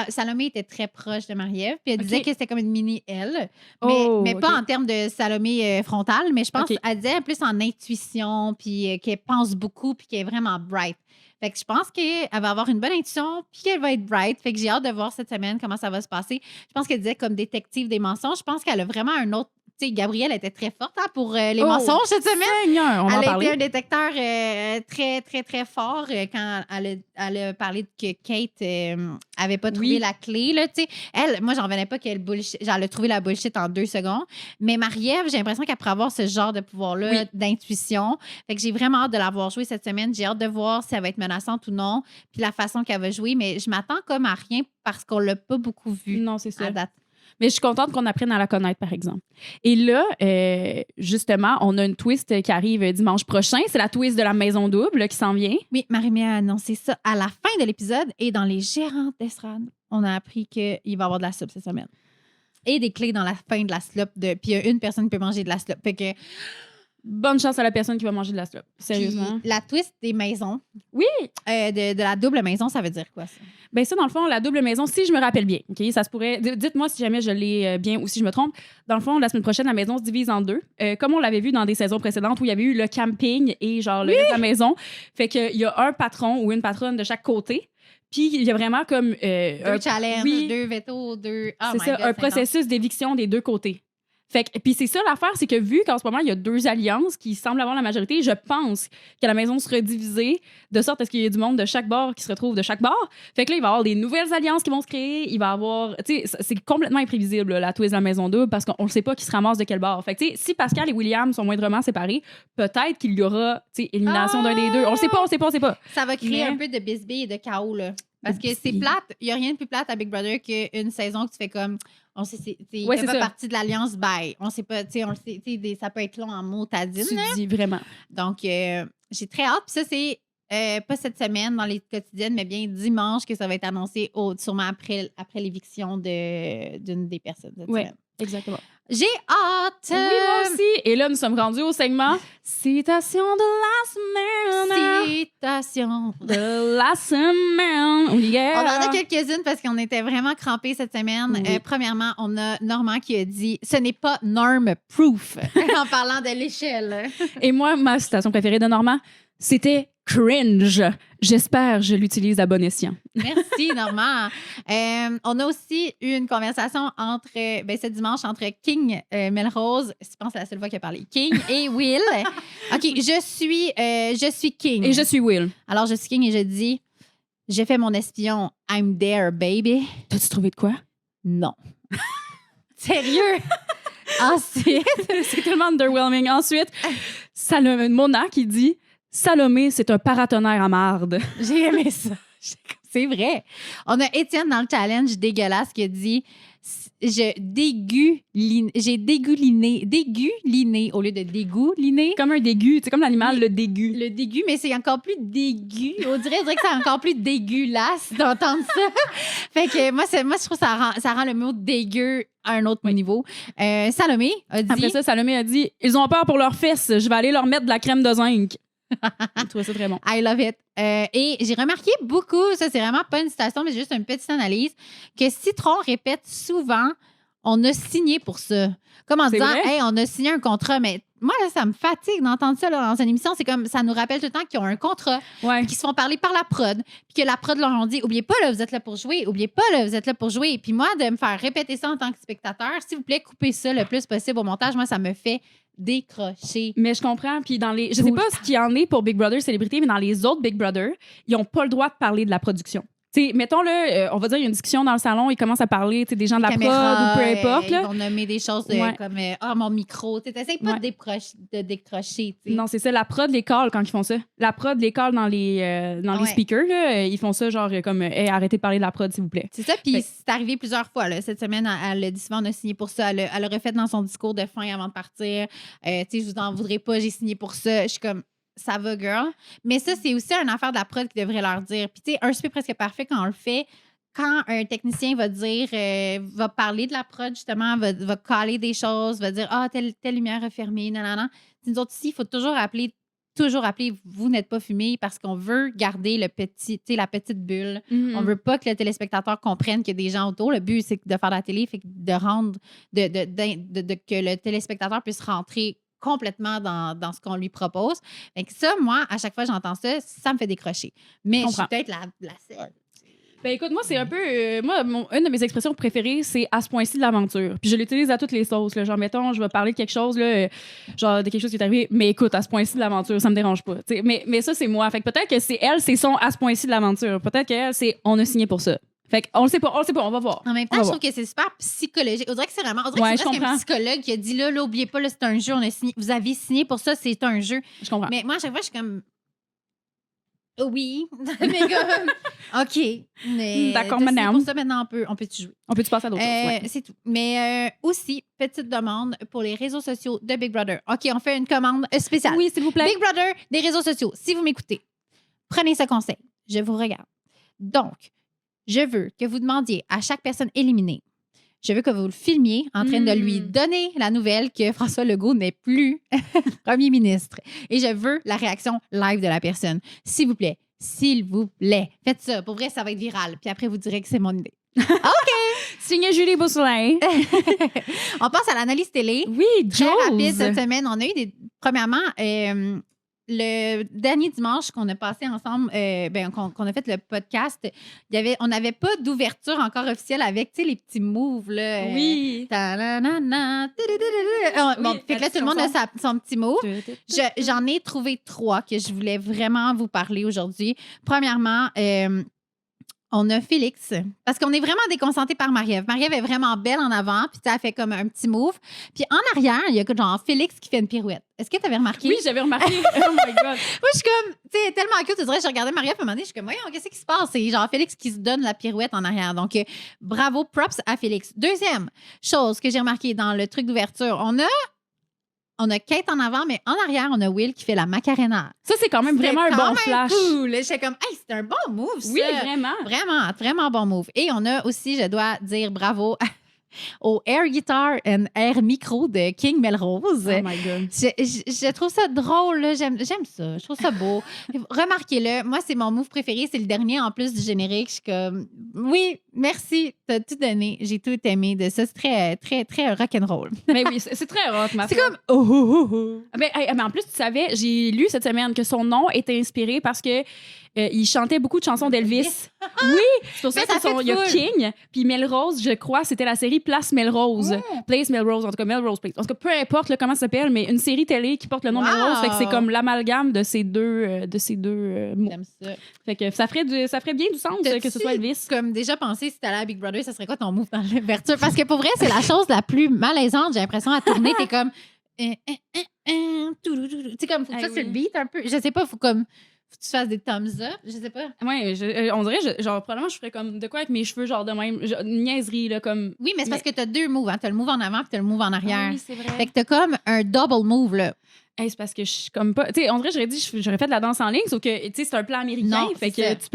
Salomé était très proche de Marie-Ève, puis elle disait que c'était comme une mini-elle, mais pas en termes de Salomé frontale, mais je pense qu'elle disait plus en intuition, puis qu'elle pense beaucoup, puis qu'elle est vraiment bright. Fait que je pense qu'elle va avoir une bonne intuition, puis qu'elle va être bright. Fait que j'ai hâte de voir cette semaine comment ça va se passer. Je pense qu'elle disait comme détective des mensonges. Je pense qu'elle a vraiment un autre. Tu sais, Gabrielle était très forte pour les mensonges cette semaine. Seigneur, on elle a été un détecteur très, très, très fort quand elle a parlé que Kate avait pas trouvé la clé. Là, moi, j'en revenais pas qu'elle a trouvé la bullshit en 2 secondes. Mais Marie-Ève, j'ai l'impression qu'elle pourrait avoir ce genre de pouvoir-là d'intuition. Fait que j'ai vraiment hâte de la voir jouer cette semaine. J'ai hâte de voir si elle va être menaçante ou non, puis la façon qu'elle va jouer. Mais je m'attends comme à rien parce qu'on l'a pas beaucoup vu. Non, c'est ça. À date. Mais je suis contente qu'on apprenne à la connaître, par exemple. Et là, justement, on a une twist qui arrive dimanche prochain. C'est la twist de la maison double qui s'en vient. Oui, Marie-Mé a annoncé ça à la fin de l'épisode. Et dans les gérants d'estrade, on a appris qu'il va y avoir de la soupe cette semaine. Et des clés dans la fin de la slop. Puis il y a une personne qui peut manger de la slop. Fait que... Bonne chance à la personne qui va manger de la slop. Sérieusement. Puis la twist des maisons. Oui. De la double maison, ça veut dire quoi, ça? Bien, ça, dans le fond, la double maison, si je me rappelle bien, OK, ça se pourrait... Dites-moi si jamais je l'ai bien ou si je me trompe. Dans le fond, la semaine prochaine, la maison se divise en 2. Comme on l'avait vu dans des saisons précédentes où il y avait eu le camping et genre le reste de la maison. Fait qu'il y a un patron ou une patronne de chaque côté. Puis il y a vraiment comme... 2 challenges, 2 vétos, 2... Oh c'est ça, un processus d'éviction des 2 côtés. Fait que, puis c'est ça l'affaire, c'est que vu qu'en ce moment, il y a 2 alliances qui semblent avoir la majorité, je pense que la maison sera divisée de sorte à ce qu'il y ait du monde de chaque bord qui se retrouve de chaque bord. Fait que là, il va y avoir des nouvelles alliances qui vont se créer. Il va y avoir... Tu sais, c'est complètement imprévisible, la twist de la maison double, parce qu'on ne sait pas qui se ramasse de quel bord. Fait que, tu sais, si Pascal et William sont moindrement séparés, peut-être qu'il y aura, tu sais, élimination d'un des deux. On le sait pas. Ça va créer un peu de bisbille et de chaos, là. Parce que c'est plate. Il n'y a rien de plus plate à Big Brother qu'une saison que tu fais comme... On sait, il fait pas partie de l'Alliance, bye. On sait pas, on le sait, ça peut être long en motadine. Tu dis vraiment. Donc, j'ai très hâte. Puis ça, c'est pas cette semaine dans les quotidiennes, mais bien dimanche que ça va être annoncé sûrement après l'éviction d'une des personnes cette semaine. Exactement. J'ai hâte! Oui, moi aussi. Et là, nous sommes rendus au segment Citation de la semaine. Citation de la semaine. Yeah. On en a quelques-unes parce qu'on était vraiment crampés cette semaine. Oui. Premièrement, on a Normand qui a dit « Ce n'est pas norm-proof » en parlant de l'échelle. Et moi, ma citation préférée de Normand, c'était « cringe ». J'espère que je l'utilise à bon escient. Merci, Normand. On a aussi eu une conversation ce dimanche entre King Melrose, je pense que c'est la seule fois qu'il a parlé, King et Will. OK, je suis King. Et je suis Will. Alors, je suis King et je dis, j'ai fait mon espion, I'm there, baby. T'as-tu trouvé de quoi? Non. Sérieux? Ensuite, c'est tellement underwhelming. Ensuite, Mona qui dit... Salomé, c'est un paratonnerre à marde. J'ai aimé ça. C'est vrai. On a Étienne dans le challenge dégueulasse qui a dit j'ai dégouliné au lieu de dégouliné. Comme un dégu, c'est comme l'animal, le dégu. Le dégu, mais c'est encore plus dégu. On dirait que c'est encore plus dégueulasse d'entendre ça. Fait que moi, je trouve que ça rend le mot dégueu à un autre niveau. Salomé a dit... Après ça, Salomé a dit « Ils ont peur pour leurs fesses. Je vais aller leur mettre de la crème de zinc. » Je trouvais ça très bon. I love it. Et j'ai remarqué beaucoup, ça c'est vraiment pas une citation, mais juste une petite analyse, que Citron répète souvent « On a signé pour ça ». Comme en disant « Hey, on a signé un contrat », mais moi, là, ça me fatigue d'entendre ça là, dans une émission. C'est comme, ça nous rappelle tout le temps qu'ils ont un contrat, qu'ils se font parler par la prod, puis que la prod leur ont dit « Oubliez pas, là, vous êtes là pour jouer. Oubliez pas, là, vous êtes là pour jouer. » Puis moi, de me faire répéter ça en tant que spectateur, s'il vous plaît, coupez ça le plus possible au montage. Moi, ça me fait décrocher. Mais je comprends. Puis je sais pas ce qu'il y en est pour Big Brother Célébrité, mais dans les autres Big Brother, ils n'ont pas le droit de parler de la production. T'sais, mettons, là, on va dire, il y a une discussion dans le salon, ils commencent à parler des gens de la caméra, prod ou peu importe. Là. Ils vont nommer des choses comme mon micro. Tu n'essayes pas de décrocher. T'sais. Non, c'est ça. La prod les call quand ils font ça. La prod les call dans les speakers. Là, ils font ça genre comme hey, arrêtez de parler de la prod, s'il vous plaît. C'est ça. Puis c'est arrivé plusieurs fois. Là. Cette semaine, elle a dit souvent on a signé pour ça. Elle l'a refait dans son discours de fin avant de partir. Je vous en voudrais pas, j'ai signé pour ça. Je suis comme. Ça va, girl. Mais ça, c'est aussi une affaire de la prod qui devrait leur dire. Puis, tu sais, un super presque parfait, quand on le fait, quand un technicien va dire, va parler de la prod, justement, va caler des choses, va dire, telle lumière est fermée, nanana. Nous autres, ici, il faut toujours rappeler, vous n'êtes pas fumé parce qu'on veut garder la petite bulle. Mm-hmm. On veut pas que le téléspectateur comprenne qu'il y a des gens autour. Le but, c'est de faire de la télé, fait de rendre, que le téléspectateur puisse rentrer complètement dans ce qu'on lui propose. Fait que ça, moi, à chaque fois que j'entends ça, ça me fait décrocher. Mais je suis peut-être la seule. Ben écoute, moi, c'est un peu... une de mes expressions préférées, c'est « à ce point-ci de l'aventure ». Puis je l'utilise à toutes les sauces. Là. Genre, mettons, je vais parler de quelque chose, là, genre de quelque chose qui est arrivé, mais écoute, à ce point-ci de l'aventure, ça me dérange pas. Mais ça, c'est moi. Fait que peut-être que c'est elle, c'est son « à ce point-ci de l'aventure ». Peut-être qu'elle, c'est « on a signé pour ça ». Fait qu'on le sait pas, on va voir. En même temps, je trouve que c'est super psychologique. On dirait que c'est vraiment, un psychologue qui a dit là, oubliez pas, là, c'est un jeu, on a signé, vous avez signé pour ça, c'est un jeu. Je comprends. Mais moi, à chaque fois, je suis comme, oui, mais comme, OK. Mais d'accord, madame. Pour ça, maintenant, on peut-tu jouer? On peut-tu passer à d'autres choses? Ouais. C'est tout. Mais aussi, petite demande pour les réseaux sociaux de Big Brother. OK, on fait une commande spéciale. Oui, s'il vous plaît. Big Brother, des réseaux sociaux. Si vous m'écoutez, prenez ce conseil. Je vous regarde. Donc, je veux que vous demandiez à chaque personne éliminée, je veux que vous le filmiez en train de lui donner la nouvelle que François Legault n'est plus premier ministre. Et je veux la réaction live de la personne. S'il vous plaît, faites ça. Pour vrai, ça va être viral. Puis après, vous direz que c'est mon idée. OK! Signé Julie Beausoleil. On passe à l'analyse télé. Oui, Très rapide cette semaine. On a eu premièrement, le dernier dimanche qu'on a passé ensemble, qu'on a fait le podcast, on n'avait pas d'ouverture encore officielle avec, tu sais, les petits moves, là. Oui. Fait que là, tout le monde a son petit move. J'en ai trouvé 3 que je voulais vraiment vous parler aujourd'hui. Premièrement, on a Félix, parce qu'on est vraiment déconcentré par Marie-Ève. Marie-Ève est vraiment belle en avant, puis elle fait comme un petit move. Puis en arrière, il y a genre Félix qui fait une pirouette. Est-ce que tu avais remarqué? Oui, j'avais remarqué. Oh my God. Moi, je suis comme, tu sais, tellement cute. Tu dirais, je regardais Marie-Ève à un moment donné, je suis comme, voyons, qu'est-ce qui se passe? C'est genre Félix qui se donne la pirouette en arrière. Donc, bravo, props à Félix. Deuxième chose que j'ai remarqué dans le truc d'ouverture, on a Kate en avant, mais en arrière, on a Will qui fait la Macarena. Ça, c'est quand même vraiment un bon flash. Cool. J'étais comme, hey, c'est un bon move, ça. Oui, vraiment. Vraiment, vraiment bon move. Et on a aussi, je dois dire bravo au air guitar and air micro de King Melrose. Oh my God. Je trouve ça drôle, là. J'aime ça. Je trouve ça beau. Remarquez-le, moi, c'est mon move préféré. C'est le dernier en plus du générique. Je suis comme, oui, merci. T'as tout donné. J'ai tout aimé de ça. C'est très, très, très rock'n'roll. Mais oui, c'est très rock, ma C'est femme. comme, Mais en plus, tu savais, j'ai lu cette semaine que son nom était inspiré parce que il chantait beaucoup de chansons d'Elvis. Oui, c'est pour ça qu'il y a King, puis Melrose, je crois, c'était la série Place Melrose. Place Melrose, en tout cas Melrose Place. En tout cas, peu importe comment ça s'appelle, mais une série télé qui porte le nom Melrose, fait que c'est comme l'amalgame de ces deux mots. J'aime ça. Fait que ça ferait bien du sens que ce soit Elvis. Comme déjà pensé, si t'allais à Big Brother, ça serait quoi ton move dans l'ouverture? Parce que pour vrai, c'est la chose la plus malaisante, j'ai l'impression, à tourner. T'es comme... Tu sais, comme, faut que ça sur le beat un peu. Je sais pas, faut comme... que tu fasses des thumbs up, je sais pas. Ouais, on dirait, genre, probablement, je ferais comme de quoi avec mes cheveux, genre de même, une niaiserie, là, comme. Oui, mais c'est parce que t'as 2 moves, hein. T'as le move en avant puis t'as le move en arrière. Ah oui, c'est vrai. Fait que t'as comme un double move, là. Hey, c'est parce que je suis comme pas. Tu sais, on dirait, j'aurais fait de la danse en ligne, sauf que, tu sais, c'est un plan américain. Non, fait c'est ça. que tu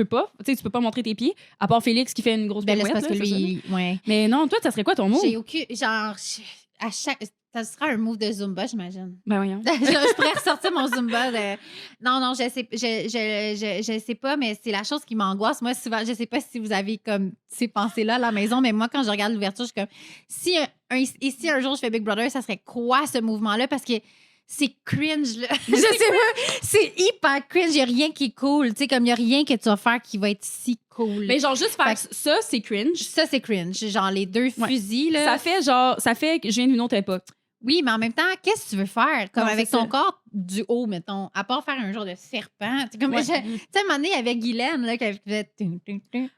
peux pas montrer tes pieds, à part Félix qui fait une grosse Ben là, c'est pirouette. parce que là, lui, ouais. Mais non, toi, ça serait quoi ton mot? J'ai aucune. Genre, à chaque. Ça sera un move de Zumba, j'imagine. Ben voyons. Je pourrais ressortir mon Zumba. Non, je sais pas, mais c'est la chose qui m'angoisse. Moi, souvent, je sais pas si vous avez comme ces pensées-là à la maison, mais moi, quand je regarde l'ouverture, je suis comme, si un jour je fais Big Brother, ça serait quoi ce mouvement-là? Parce que c'est cringe, là. Je sais pas. C'est hyper cringe. Il n'y a rien qui est cool. Tu sais, comme il n'y a rien que tu vas faire qui va être si cool. Mais genre, juste faire ça, c'est cringe. Ça, c'est cringe. Genre, les 2 fusils, là. Ça fait que je viens d'une autre époque. Oui, mais en même temps, qu'est-ce que tu veux faire? Comme Non, avec c'est ton ça. corps du haut, mettons, à part faire un genre de serpent. Tu sais, comme, Ouais. tu sais, à un moment donné, avec Guylaine, là, qui faisait...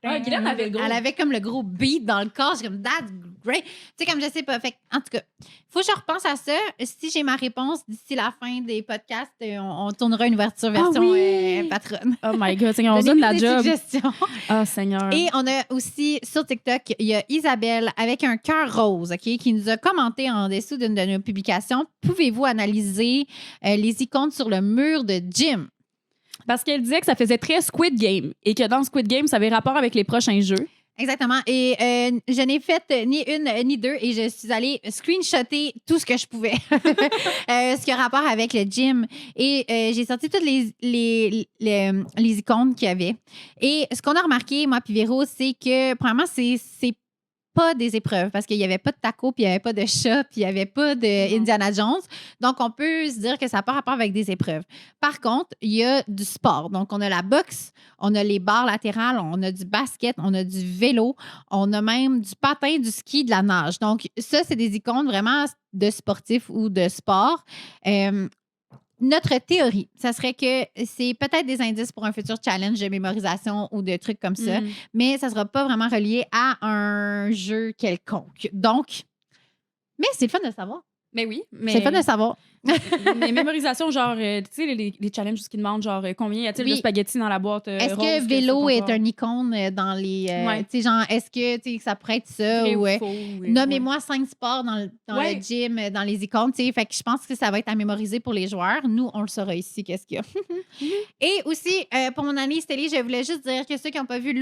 Ah, Guylaine avait le gros. Elle avait comme le gros beat dans le corps. J'ai comme, that's great. Tu sais, comme je sais pas. Fait que, en tout cas, faut que je repense à ça. Si j'ai ma réponse d'ici la fin des podcasts, on tournera une ouverture version patronne. Oh my God, Seigneur, on donne la job. Suggestions. Ah, Seigneur. Et on a aussi sur TikTok, il y a Isabelle avec un cœur rose, OK, qui nous a commenté en dessous d'une de nos publications. Pouvez-vous analyser les icônes sur le mur de Jim? Parce qu'elle disait que ça faisait très Squid Game et que dans Squid Game, ça avait rapport avec les prochains jeux. Exactement. Et je n'ai fait ni une ni deux et je suis allée screenshotter tout ce que je pouvais. Ce qui a rapport avec le gym. Et j'ai sorti toutes les icônes qu'il y avait. Et ce qu'on a remarqué, moi puis Véro, c'est que, premièrement, c'est pas des épreuves parce qu'il n'y avait pas de taco, puis il n'y avait pas de chat, puis il n'y avait pas de Indiana Jones. Donc, on peut se dire que ça n'a pas rapport avec des épreuves. Par contre, il y a du sport. Donc, on a la boxe, on a les barres latérales, on a du basket, on a du vélo, on a même du patin, du ski, de la nage. Donc, ça, c'est des icônes vraiment de sportifs ou de sport. Notre théorie, ça serait que c'est peut-être des indices pour un futur challenge de mémorisation ou de trucs comme ça, mais ça ne sera pas vraiment relié à un jeu quelconque. Donc, mais c'est le fun de savoir. Mais oui. Mais... C'est le fun de savoir. Les mémorisations, genre, tu sais, les challenges qui demandent, genre, combien y a-t-il de spaghettis dans la boîte Est-ce rose que vélo est un icône dans les. Tu sais, genre, est-ce que ça pourrait être ça? Vrai ou, ou faux, nommez-moi 5 sports dans le gym, dans les icônes. Tu sais, fait que je pense que ça va être à mémoriser pour les joueurs. Nous, on le saura ici, qu'est-ce qu'il y a. Et aussi, pour mon analyse télé, je voulais juste dire que ceux qui n'ont pas vu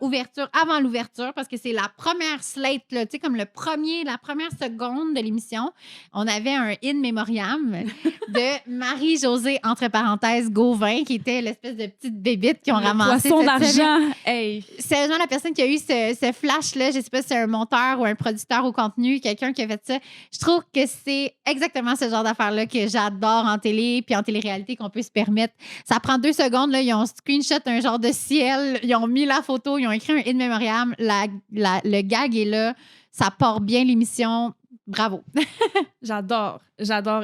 ouverture avant l'ouverture, parce que c'est la première slate, tu sais, comme la première seconde de l'émission, on avait un in memoriam de Marie-Josée, entre parenthèses, Gauvin, qui était l'espèce de petite bébite qui ont ramassé. Poisson cette semaine. d'argent. Hey. Sérieusement, la personne qui a eu ce flash-là, je ne sais pas si c'est un monteur ou un producteur au contenu, quelqu'un qui a fait ça, je trouve que c'est exactement ce genre d'affaire-là que j'adore en télé puis en télé-réalité qu'on peut se permettre. Ça prend 2 secondes, là, ils ont screenshot un genre de ciel, ils ont mis la photo, ils ont écrit un in memoriam, le gag est là, ça part bien l'émission. Bravo. J'adore.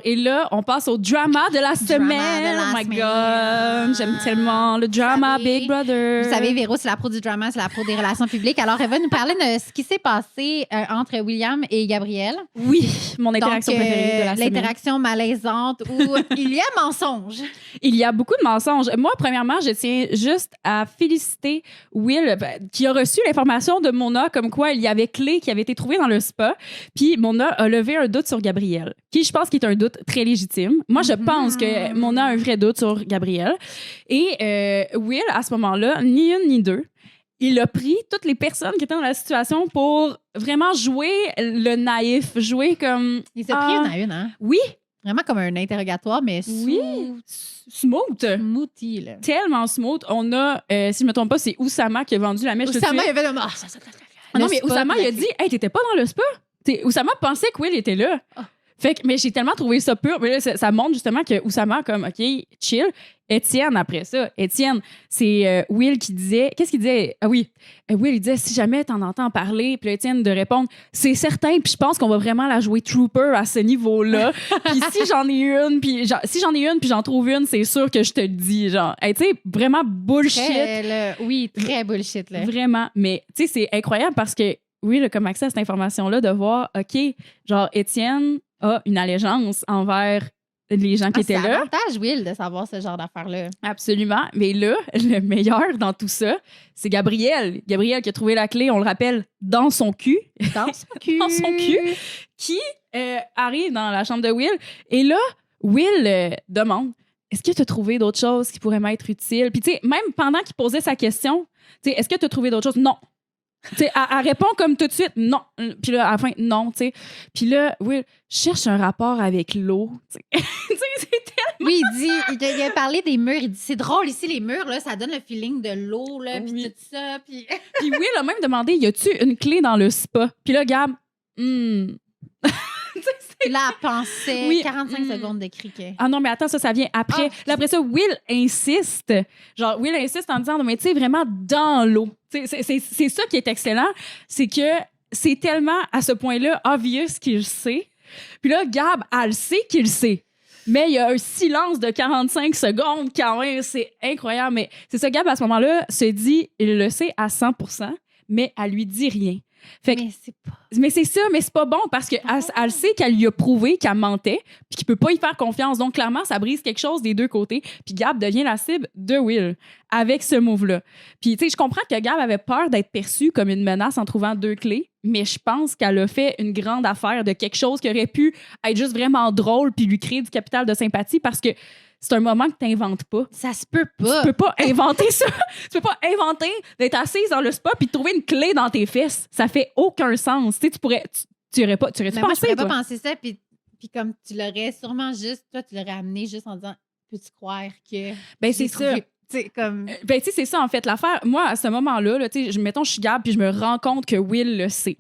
Et là, on passe au drama de la semaine. Oh my God. J'aime tellement le drama Big Brother. Vous savez, Véro, c'est la pro du drama, c'est la pro des relations publiques. Alors, elle va nous parler de ce qui s'est passé entre William et Gabriel. Oui, mon interaction préférée de la semaine. L'interaction malaisante où il y a mensonge. Il y a beaucoup de mensonges. Moi, premièrement, je tiens juste à féliciter Will qui a reçu l'information de Mona comme quoi il y avait clé qui avait été trouvée dans le spa. Puis Mona a levé un doute sur Gabriel, qui je pense qui est un doute très légitime. Moi, je pense que Mona a un vrai doute sur Gabriel. Et Will, à ce moment-là, ni une ni deux, il a pris toutes les personnes qui étaient dans la situation pour vraiment jouer le naïf, jouer comme... Il s'est pris une à une, hein? Oui. Vraiment comme un interrogatoire, mais smooth. Smoothy, là. Tellement smooth. On a, si je me trompe pas, c'est Oussama qui a vendu la mèche. Oussama, il avait le... non, mais Oussama, il a dit « Hey, t'étais pas dans le spa? » Oussama pensait que Will était là. Oh. Fait que, mais j'ai tellement trouvé ça pur. Mais là, ça montre justement que Oussama, comme, OK, chill. Étienne, après ça. Étienne, c'est Will qui disait... Qu'est-ce qu'il disait? Ah oui. Will, il disait, si jamais t'en entends parler, puis Étienne de répondre, c'est certain, puis je pense qu'on va vraiment la jouer Trooper à ce niveau-là. Puis si j'en ai une, puis j'en trouve une, c'est sûr que je te le dis, genre. Hey, tu sais, vraiment bullshit. Très bullshit, là. Vraiment. Mais, tu sais, c'est incroyable parce que oui, là, comme accès à cette information-là, de voir, OK, genre, Étienne a une allégeance envers les gens qui étaient C'est là. avantage, Will, de savoir ce genre d'affaires-là. Absolument. Mais là, le meilleur dans tout ça, c'est Gabriel. Gabriel qui a trouvé la clé, on le rappelle, dans son cul. Dans son cul. Dans son cul. Qui arrive dans la chambre de Will. Et là, Will demande, est-ce que tu as trouvé d'autres choses qui pourraient m'être utiles? Puis tu sais, même pendant qu'il posait sa question, tu sais, est-ce que tu as trouvé d'autres choses? Non. Tu sais, elle répond comme tout de suite, non. Puis là, à la fin, non, tu sais. Puis là, Will cherche un rapport avec l'eau. Tu sais, c'est tellement... Oui, il a parlé des murs. Il dit, c'est drôle ici, les murs, là, ça donne le feeling de l'eau, là, puis Oui. tout ça. Puis... Puis Will a même demandé, y a-tu une clé dans le spa? Puis là, Gab, Puis là, elle pensait Oui. 45 secondes de criquet. ah non, mais attends, ça vient après. Là, après ça, Will insiste. Genre, Will insiste en disant, non, mais tu sais, vraiment dans l'eau. Tu sais, c'est ça qui est excellent. C'est que c'est tellement, à ce point-là, obvious qu'il sait. Puis là, Gab, elle sait qu'il sait. Mais il y a un silence de 45 secondes quand même. C'est incroyable. Mais c'est ça, Gab, à ce moment-là, se dit, il le sait à 100%, mais elle lui dit rien. Fait que, Mais c'est pas... mais c'est ça, mais c'est pas bon parce qu'elle elle sait qu'elle lui a prouvé qu'elle mentait puis qu'il peut pas y faire confiance. Donc, clairement, ça brise quelque chose des deux côtés. Puis Gab devient la cible de Will avec ce move-là. Puis, tu sais, je comprends que Gab avait peur d'être perçue comme une menace en trouvant deux clés, mais je pense qu'elle a fait une grande affaire de quelque chose qui aurait pu être juste vraiment drôle puis lui créer du capital de sympathie parce que c'est un moment que tu n'inventes pas. Ça se peut pas. Tu peux pas inventer ça. Tu peux pas inventer d'être assise dans le spa puis de trouver une clé dans tes fesses. Ça fait aucun sens. Tu sais, tu aurais pas, tu aurais-tu Mais moi, je pensé, pourrais pas toi? penser ça, puis comme tu l'aurais sûrement juste, toi, tu l'aurais amené juste en disant, peux-tu croire que... Ben, j'ai c'est ça. trouvé- Tu sais, comme... Ben, tu sais, c'est ça, en fait, l'affaire. Moi, à ce moment-là, là, tu sais, mettons, je suis Gab puis je me rends compte que Will le sait.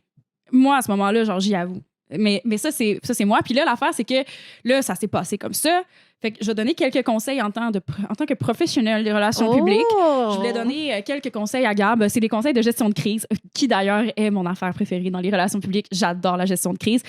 Moi, à ce moment-là, genre, j'y avoue. Mais ça, c'est moi. Puis là, l'affaire, c'est que là, ça s'est passé comme ça. Fait que je vais donner quelques conseils en tant que professionnel des relations publiques. Je voulais donner quelques conseils à Gab. C'est des conseils de gestion de crise, qui d'ailleurs est mon affaire préférée dans les relations publiques. J'adore la gestion de crise.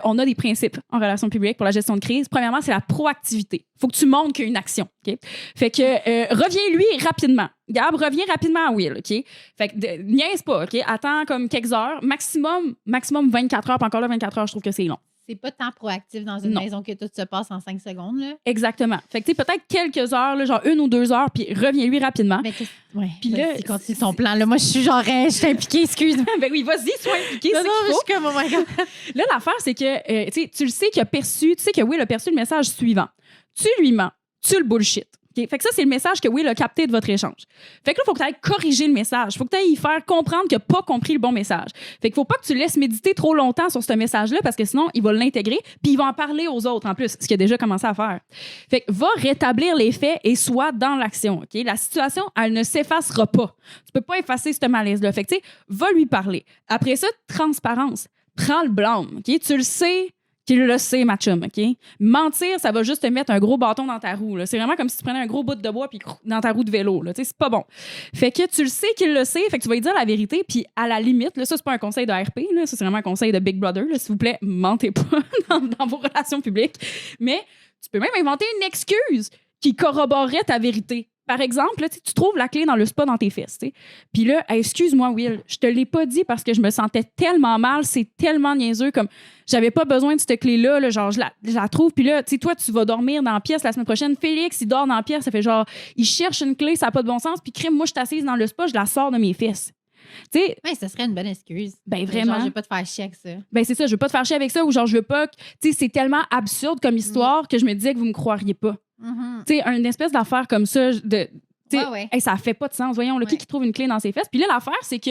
On a des principes en relations publiques pour la gestion de crise. Premièrement, c'est la proactivité. Faut que tu montres qu'il y a une action. Okay? Fait que reviens-lui rapidement. Gab, reviens rapidement à Will. OK? Fait que niaise pas. OK? Attends comme quelques heures. Maximum 24 heures. Puis encore là, 24 heures, je trouve que c'est long. C'est pas tant proactif dans une Non. maison que tout se passe en 5 secondes, là. Exactement. Fait que tu sais, peut-être quelques heures, là, genre 1 ou 2 heures, puis reviens-lui rapidement. Mais ouais. Puis là, Vas-y, continue ton plan. Là, moi, je suis genre, je suis impliquée, excuse-moi. Ben oui, vas-y, sois impliqué, c'est Non, ce qu'il je faut. suis comme, oh my God. Là, l'affaire, c'est que tu le sais qu'il a perçu, tu sais que Will a perçu le message suivant. Tu lui mens, tu le bullshit. Okay? Fait que ça, c'est le message que Will a capté de votre échange. Fait que là, il faut que tu ailles corriger le message. Il faut que tu ailles y faire comprendre qu'il n'a pas compris le bon message. Fait qu'il faut pas que tu laisses méditer trop longtemps sur ce message-là parce que sinon, il va l'intégrer puis il va en parler aux autres en plus, ce qu'il a déjà commencé à faire. Fait que va rétablir les faits et sois dans l'action. Okay? La situation, elle ne s'effacera pas. Tu peux pas effacer ce malaise-là. Fait que, tu sais, va lui parler. Après ça, transparence. Prends le blâme. Okay? Tu le sais qu'il le sait, ma chum, OK? Mentir, ça va juste te mettre un gros bâton dans ta roue. Là. C'est vraiment comme si tu prenais un gros bout de bois puis dans ta roue de vélo. Là. C'est pas bon. Fait que tu le sais qu'il le sait, fait que tu vas lui dire la vérité, puis à la limite, là, ça, c'est pas un conseil de RP, là, ça, c'est vraiment un conseil de Big Brother. Là, s'il vous plaît, mentez pas dans vos relations publiques. Mais tu peux même inventer une excuse qui corroborerait ta vérité. Par exemple, là, tu trouves la clé dans le spa dans tes fesses. T'sais. Puis là, hey, excuse-moi, Will, je te l'ai pas dit parce que je me sentais tellement mal, c'est tellement niaiseux, comme j'avais pas besoin de cette clé-là, là, genre je la trouve, puis là, tu sais, toi, tu vas dormir dans la pièce la semaine prochaine. Félix, il dort dans la pièce, ça fait genre, il cherche une clé, ça n'a pas de bon sens, puis crime, moi, je suis assise dans le spa, je la sors de mes fesses. Tu sais, Ouais, ça serait une bonne excuse. ben vraiment. Genre, je vais pas te faire chier avec ça. Ben c'est ça, je veux pas te faire chier avec ça, ou genre, je veux pas que, tu sais, c'est tellement absurde comme histoire que je me disais que vous me croiriez pas. Mhm. Tu sais, une espèce d'affaire comme ça, Ouais. hey, ça fait pas de sens. Voyons, là, Ouais. qui trouve une clé dans ses fesses? Puis là, l'affaire, c'est que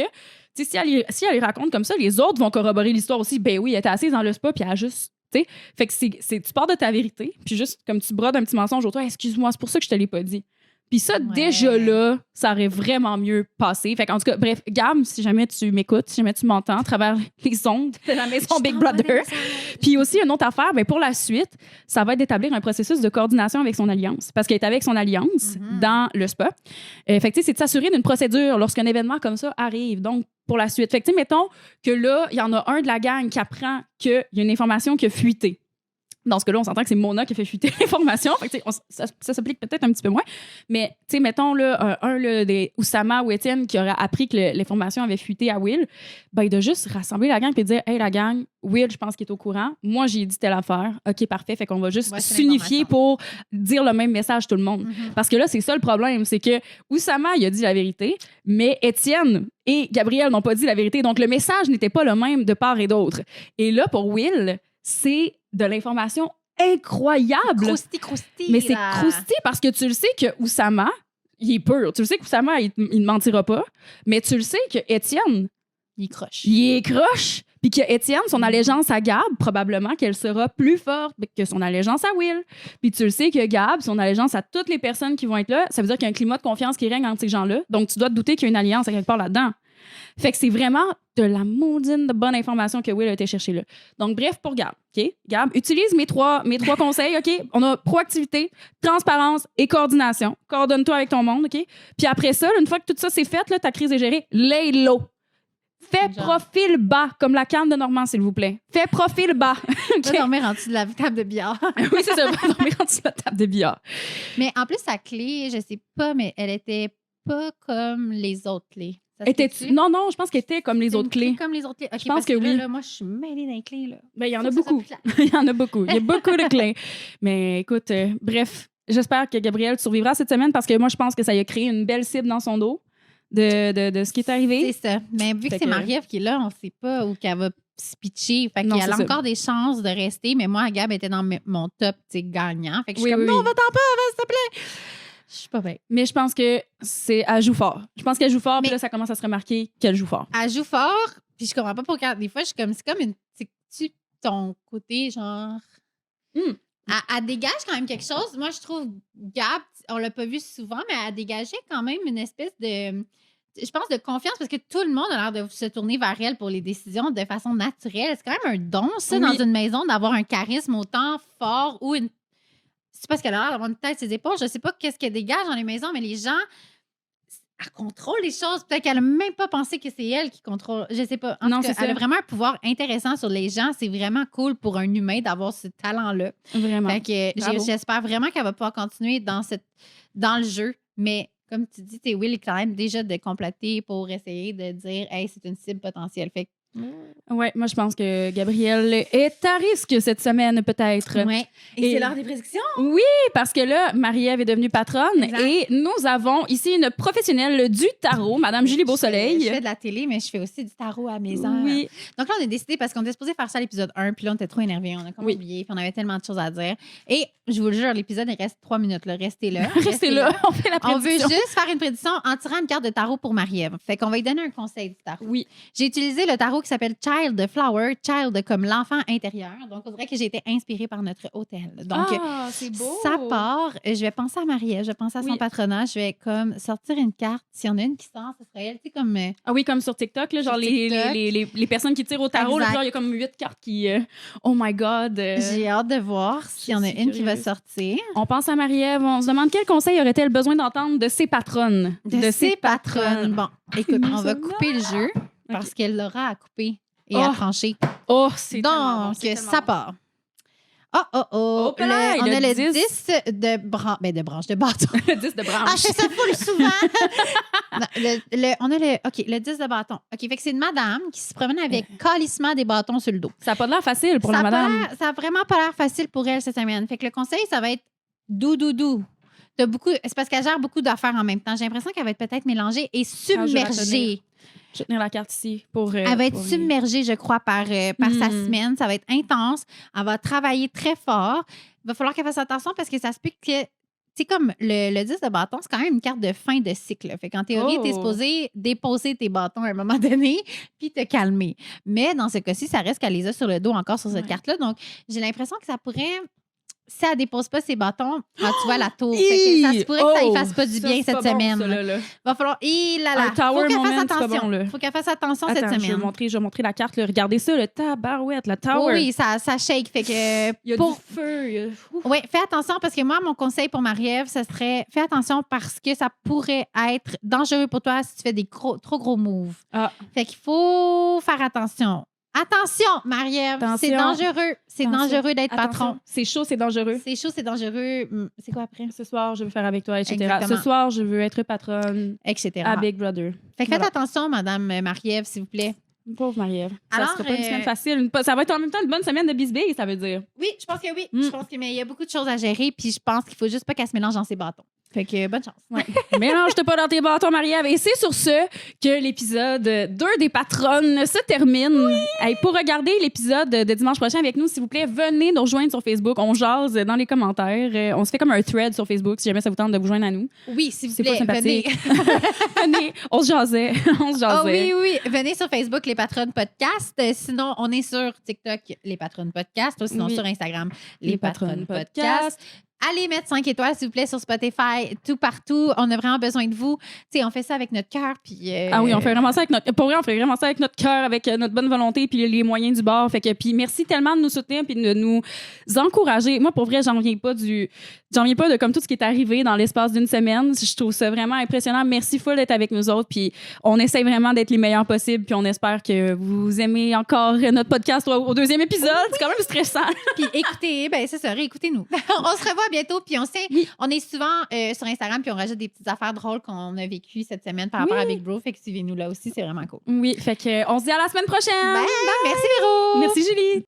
si elle les raconte comme ça, les autres vont corroborer l'histoire aussi. Ben oui, elle était assise dans le spa, puis elle a juste. T'sais. Fait que tu pars de ta vérité, puis juste comme tu brodes un petit mensonge autour, excuse-moi, c'est pour ça que je te l'ai pas dit. Puis ça, Ouais. déjà là, ça aurait vraiment mieux passé. Fait qu'en tout cas, bref, Gab, si jamais tu m'écoutes, si jamais tu m'entends à travers les ondes de la maison Big Brother. Puis aussi, une autre affaire, ben pour la suite, ça va être d'établir un processus de coordination avec son alliance. Parce qu'elle est avec son alliance dans le spa. Fait que, tu sais, c'est de s'assurer d'une procédure lorsqu'un événement comme ça arrive. Donc, pour la suite. Fait que, tu sais, mettons que là, il y en a un de la gang qui apprend qu'il y a une information qui a fuité. Dans ce cas-là, on s'entend que c'est Mona qui a fait fuiter l'information. Fait que, ça s'applique peut-être un petit peu moins. Mais, tu sais, mettons, là, des Oussama ou Étienne qui aurait appris que l'information avait fuité à Will, ben, de juste rassembler la gang et de dire, hey, la gang, Will, je pense qu'il est au courant. Moi, j'ai dit telle affaire. OK, parfait. Fait qu'on va juste s'unifier pour dire le même message tout le monde. Parce que là, c'est ça le problème. C'est que Oussama, il a dit la vérité, mais Étienne et Gabriel n'ont pas dit la vérité. Donc, le message n'était pas le même de part et d'autre. Et là, pour Will, c'est de l'information incroyable. Crousty. Mais c'est crousty parce que tu le sais que Oussama, il est pur. Tu le sais qu'Oussama, il ne mentira pas. Mais tu le sais que Étienne, il croche. Il est croche. Puis que Étienne, son allégeance à Gab, probablement qu'elle sera plus forte que son allégeance à Will. Puis tu le sais que Gab, son allégeance à toutes les personnes qui vont être là, ça veut dire qu'il y a un climat de confiance qui règne entre ces gens-là. Donc tu dois te douter qu'il y a une alliance à quelque part là-dedans. Fait que c'est vraiment de la maudine de bonne information que Will a été chercher là. Donc, bref, pour Gab, OK? Gab, utilise mes trois conseils, OK? On a proactivité, transparence et coordination. Coordonne-toi avec ton monde, OK? Puis après ça, une fois que tout ça c'est fait, là, ta crise est gérée, lay low. Fais profil bas, comme la canne de Normand, s'il vous plaît. Fais profil bas. Va dormir en dessous de la table de billard. Oui, c'est ça, va dormir en dessous de la table de billard. Mais en plus, sa clé, je sais pas, mais elle était pas comme les autres clés. Non, je pense qu'elle était comme les autres clés. Comme les autres clés. Okay, je pense que oui. Là, moi, je suis mêlée dans les clés. Là. Ben, il y en a beaucoup. Il y en a beaucoup. Il y a beaucoup de clés. Mais écoute, bref, j'espère que Gabriel survivra cette semaine parce que moi, je pense que ça lui a créé une belle cible dans son dos de ce qui est arrivé. C'est ça. Mais vu que c'est Marie-Ève qui est là, on ne sait pas où qu'elle va se pitcher. Fait qu'elle a encore des chances de rester. Mais moi, Gab était dans mon top gagnant. Fait que je suis comme, non, va-t'en pas, s'il te plaît. Je suis pas bien. Mais je pense que elle joue fort. Je pense qu'elle joue fort, puis là, ça commence à se remarquer qu'elle joue fort. Elle joue fort, puis je comprends pas pourquoi. Des fois, je suis comme, c'est comme une. C'est ton côté, genre. Elle dégage quand même quelque chose. Moi, je trouve Gab, on l'a pas vu souvent, mais elle dégageait quand même une espèce de. Je pense de confiance parce que tout le monde a l'air de se tourner vers elle pour les décisions de façon naturelle. C'est quand même un don, ça, dans une maison, d'avoir un charisme autant fort ou une. C'est parce qu'elle a l'air d'avoir une tête ses épaules. Je sais pas qu'est-ce qu'elle dégage dans les maisons, mais les gens, elle contrôle les choses. Peut-être qu'elle n'a même pas pensé que c'est elle qui contrôle. Je sais pas. En tout cas, elle a vraiment un pouvoir intéressant sur les gens. C'est vraiment cool pour un humain d'avoir ce talent-là. Vraiment. Fait que j'espère vraiment qu'elle va pouvoir continuer dans le jeu. Mais comme tu dis, Will est quand même déjà de compléter pour essayer de dire « Hey, c'est une cible potentielle. » Fait que ouais, moi, je pense que Gabriel est à risque cette semaine, peut-être. Ouais. Et c'est l'heure des prédictions? Oui, parce que là, Marie-Ève est devenue patronne et nous avons ici une professionnelle du tarot, Madame Julie Beausoleil. Je fais de la télé, mais je fais aussi du tarot à mes heures. Oui. Donc là, on a décidé, parce qu'on était supposé faire ça à l'épisode 1, puis là, on était trop énervés, on a comme oublié, puis on avait tellement de choses à dire. Et je vous le jure, l'épisode, il reste 3 minutes. Là. Restez là. Restez là, on fait la prédiction. On veut juste faire une prédiction en tirant une carte de tarot pour Marie-Ève. Fait qu'on va lui donner un conseil du tarot. Oui. J'ai utilisé le tarot qui s'appelle Child the Flower, Child comme l'enfant intérieur. Donc, on dirait que j'ai été inspirée par notre hôtel. Donc, c'est beau. Ça part. Je vais penser à Marie-Ève, je vais penser à son patronat. Je vais comme sortir une carte. S'il y en a une qui sort, ce serait elle. Tu sais, comme. Ah oui, comme sur TikTok, là, genre les personnes qui tirent au tarot, là, genre, il y a comme 8 cartes qui. Oh my God. J'ai hâte de voir s'il y en a une qui va sortir. On pense à Marie-Ève. On se demande quel conseil aurait-elle besoin d'entendre de ses patronnes. De ses patronnes. Bon, écoute, on va couper le jeu parce qu'elle l'aura à couper et à trancher. Oh, c'est donc, ça part. On a le 10 de branche, de bâton. Le 10 de branche. Ah, je fais ça full souvent. Non, on a le 10 de bâton. OK, fait que c'est une madame qui se promène avec calissement des bâtons sur le dos. Ça n'a pas l'air facile pour la madame. Ça n'a vraiment pas l'air facile pour elle cette semaine. Fait que le conseil, ça va être doudou. C'est parce qu'elle gère beaucoup d'affaires en même temps. J'ai l'impression qu'elle va être peut-être mélangée et submergée. Je vais tenir la carte ici elle va être submergée, je crois, par sa semaine. Ça va être intense. Elle va travailler très fort. Il va falloir qu'elle fasse attention parce que ça se peut que... C'est comme le 10 de bâton, c'est quand même une carte de fin de cycle. Fait qu'en théorie, tu es supposé déposer tes bâtons à un moment donné puis te calmer. Mais dans ce cas-ci, ça reste qu'elle les a sur le dos encore sur cette carte-là. Donc, j'ai l'impression que ça pourrait... Si elle ne dépose pas ses bâtons, tu vois la tour. Fait que ça se pourrait que ça ne fasse pas du bien cette semaine. Il va falloir. Faut qu'elle fasse attention. Faut qu'elle fasse attention cette semaine. Je vais montrer la carte. Là. Regardez ça, le tabarouette, la tower. Oui, ça shake. Fait que, il y a du feu. Oui, fais attention parce que moi, mon conseil pour Marie-Ève, ce serait fais attention parce que ça pourrait être dangereux pour toi si tu fais des trop gros moves. Fait qu'il faut faire attention. Attention, Marie-Ève, c'est Attention. dangereux. C'est Attention. dangereux d'être Attention. patron. C'est chaud, c'est dangereux. C'est chaud, c'est dangereux. C'est quoi après? Ce soir, je veux faire avec toi, etc. Exactement. Ce soir, je veux être patronne Etc. à Big Brother. Fait que faites Voilà. attention, Madame Marie-Ève, s'il vous plaît. Pauvre Marie-Ève. Ça Alors, sera pas une semaine facile. Ça va être en même temps une bonne semaine de bisbille, ça veut dire. Oui, je pense que oui. Mm. Je pense que, mais il y a beaucoup de choses à gérer, puis je pense qu'il faut juste pas qu'elle se mélange dans ses bâtons. Fait que bonne chance. Ouais. Mélange-toi pas dans tes bâtons, Marie-Ève. Et c'est sur ce que l'épisode 2 des patronnes se termine. Hey, pour regarder l'épisode de dimanche prochain avec nous, s'il vous plaît, venez nous rejoindre sur Facebook. On jase dans les commentaires. On se fait comme un thread sur Facebook si jamais ça vous tente de vous joindre à nous. Oui, s'il vous C'est plaît, pas venez. sympathique. Venez, on se jasait. On se jasait. Ah oui, oui. Venez sur Facebook, Les Patronnes Podcast. Sinon, on est sur TikTok, Les Patronnes Podcast. Ou sinon, Oui. sur Instagram, Les Les Patronnes Patronnes Podcast. Podcast. Allez mettre 5 étoiles, s'il vous plaît, sur Spotify, tout partout. On a vraiment besoin de vous. Tu sais, on fait ça avec notre cœur. Puis, Ah oui, on fait vraiment ça avec notre. Pour vrai, on fait vraiment ça avec notre cœur, avec notre bonne volonté, puis les moyens du bord. Fait que, puis merci tellement de nous soutenir, puis de nous encourager. Moi, pour vrai, j'en reviens pas de comme tout ce qui est arrivé dans l'espace d'une semaine. Je trouve ça vraiment impressionnant. Merci full d'être avec nous autres, puis on essaie vraiment d'être les meilleurs possibles, puis on espère que vous aimez encore notre podcast au deuxième épisode. C'est quand même stressant. puis écoutez, ben c'est ça, réécoutez-nous. On se revoit bientôt. Puis on est souvent sur Instagram, puis on rajoute des petites affaires drôles qu'on a vécues cette semaine par rapport à Big Bro. Fait que suivez-nous là aussi, c'est vraiment cool. Oui, fait que on se dit à la semaine prochaine. Bye! Merci Véro! Merci Julie.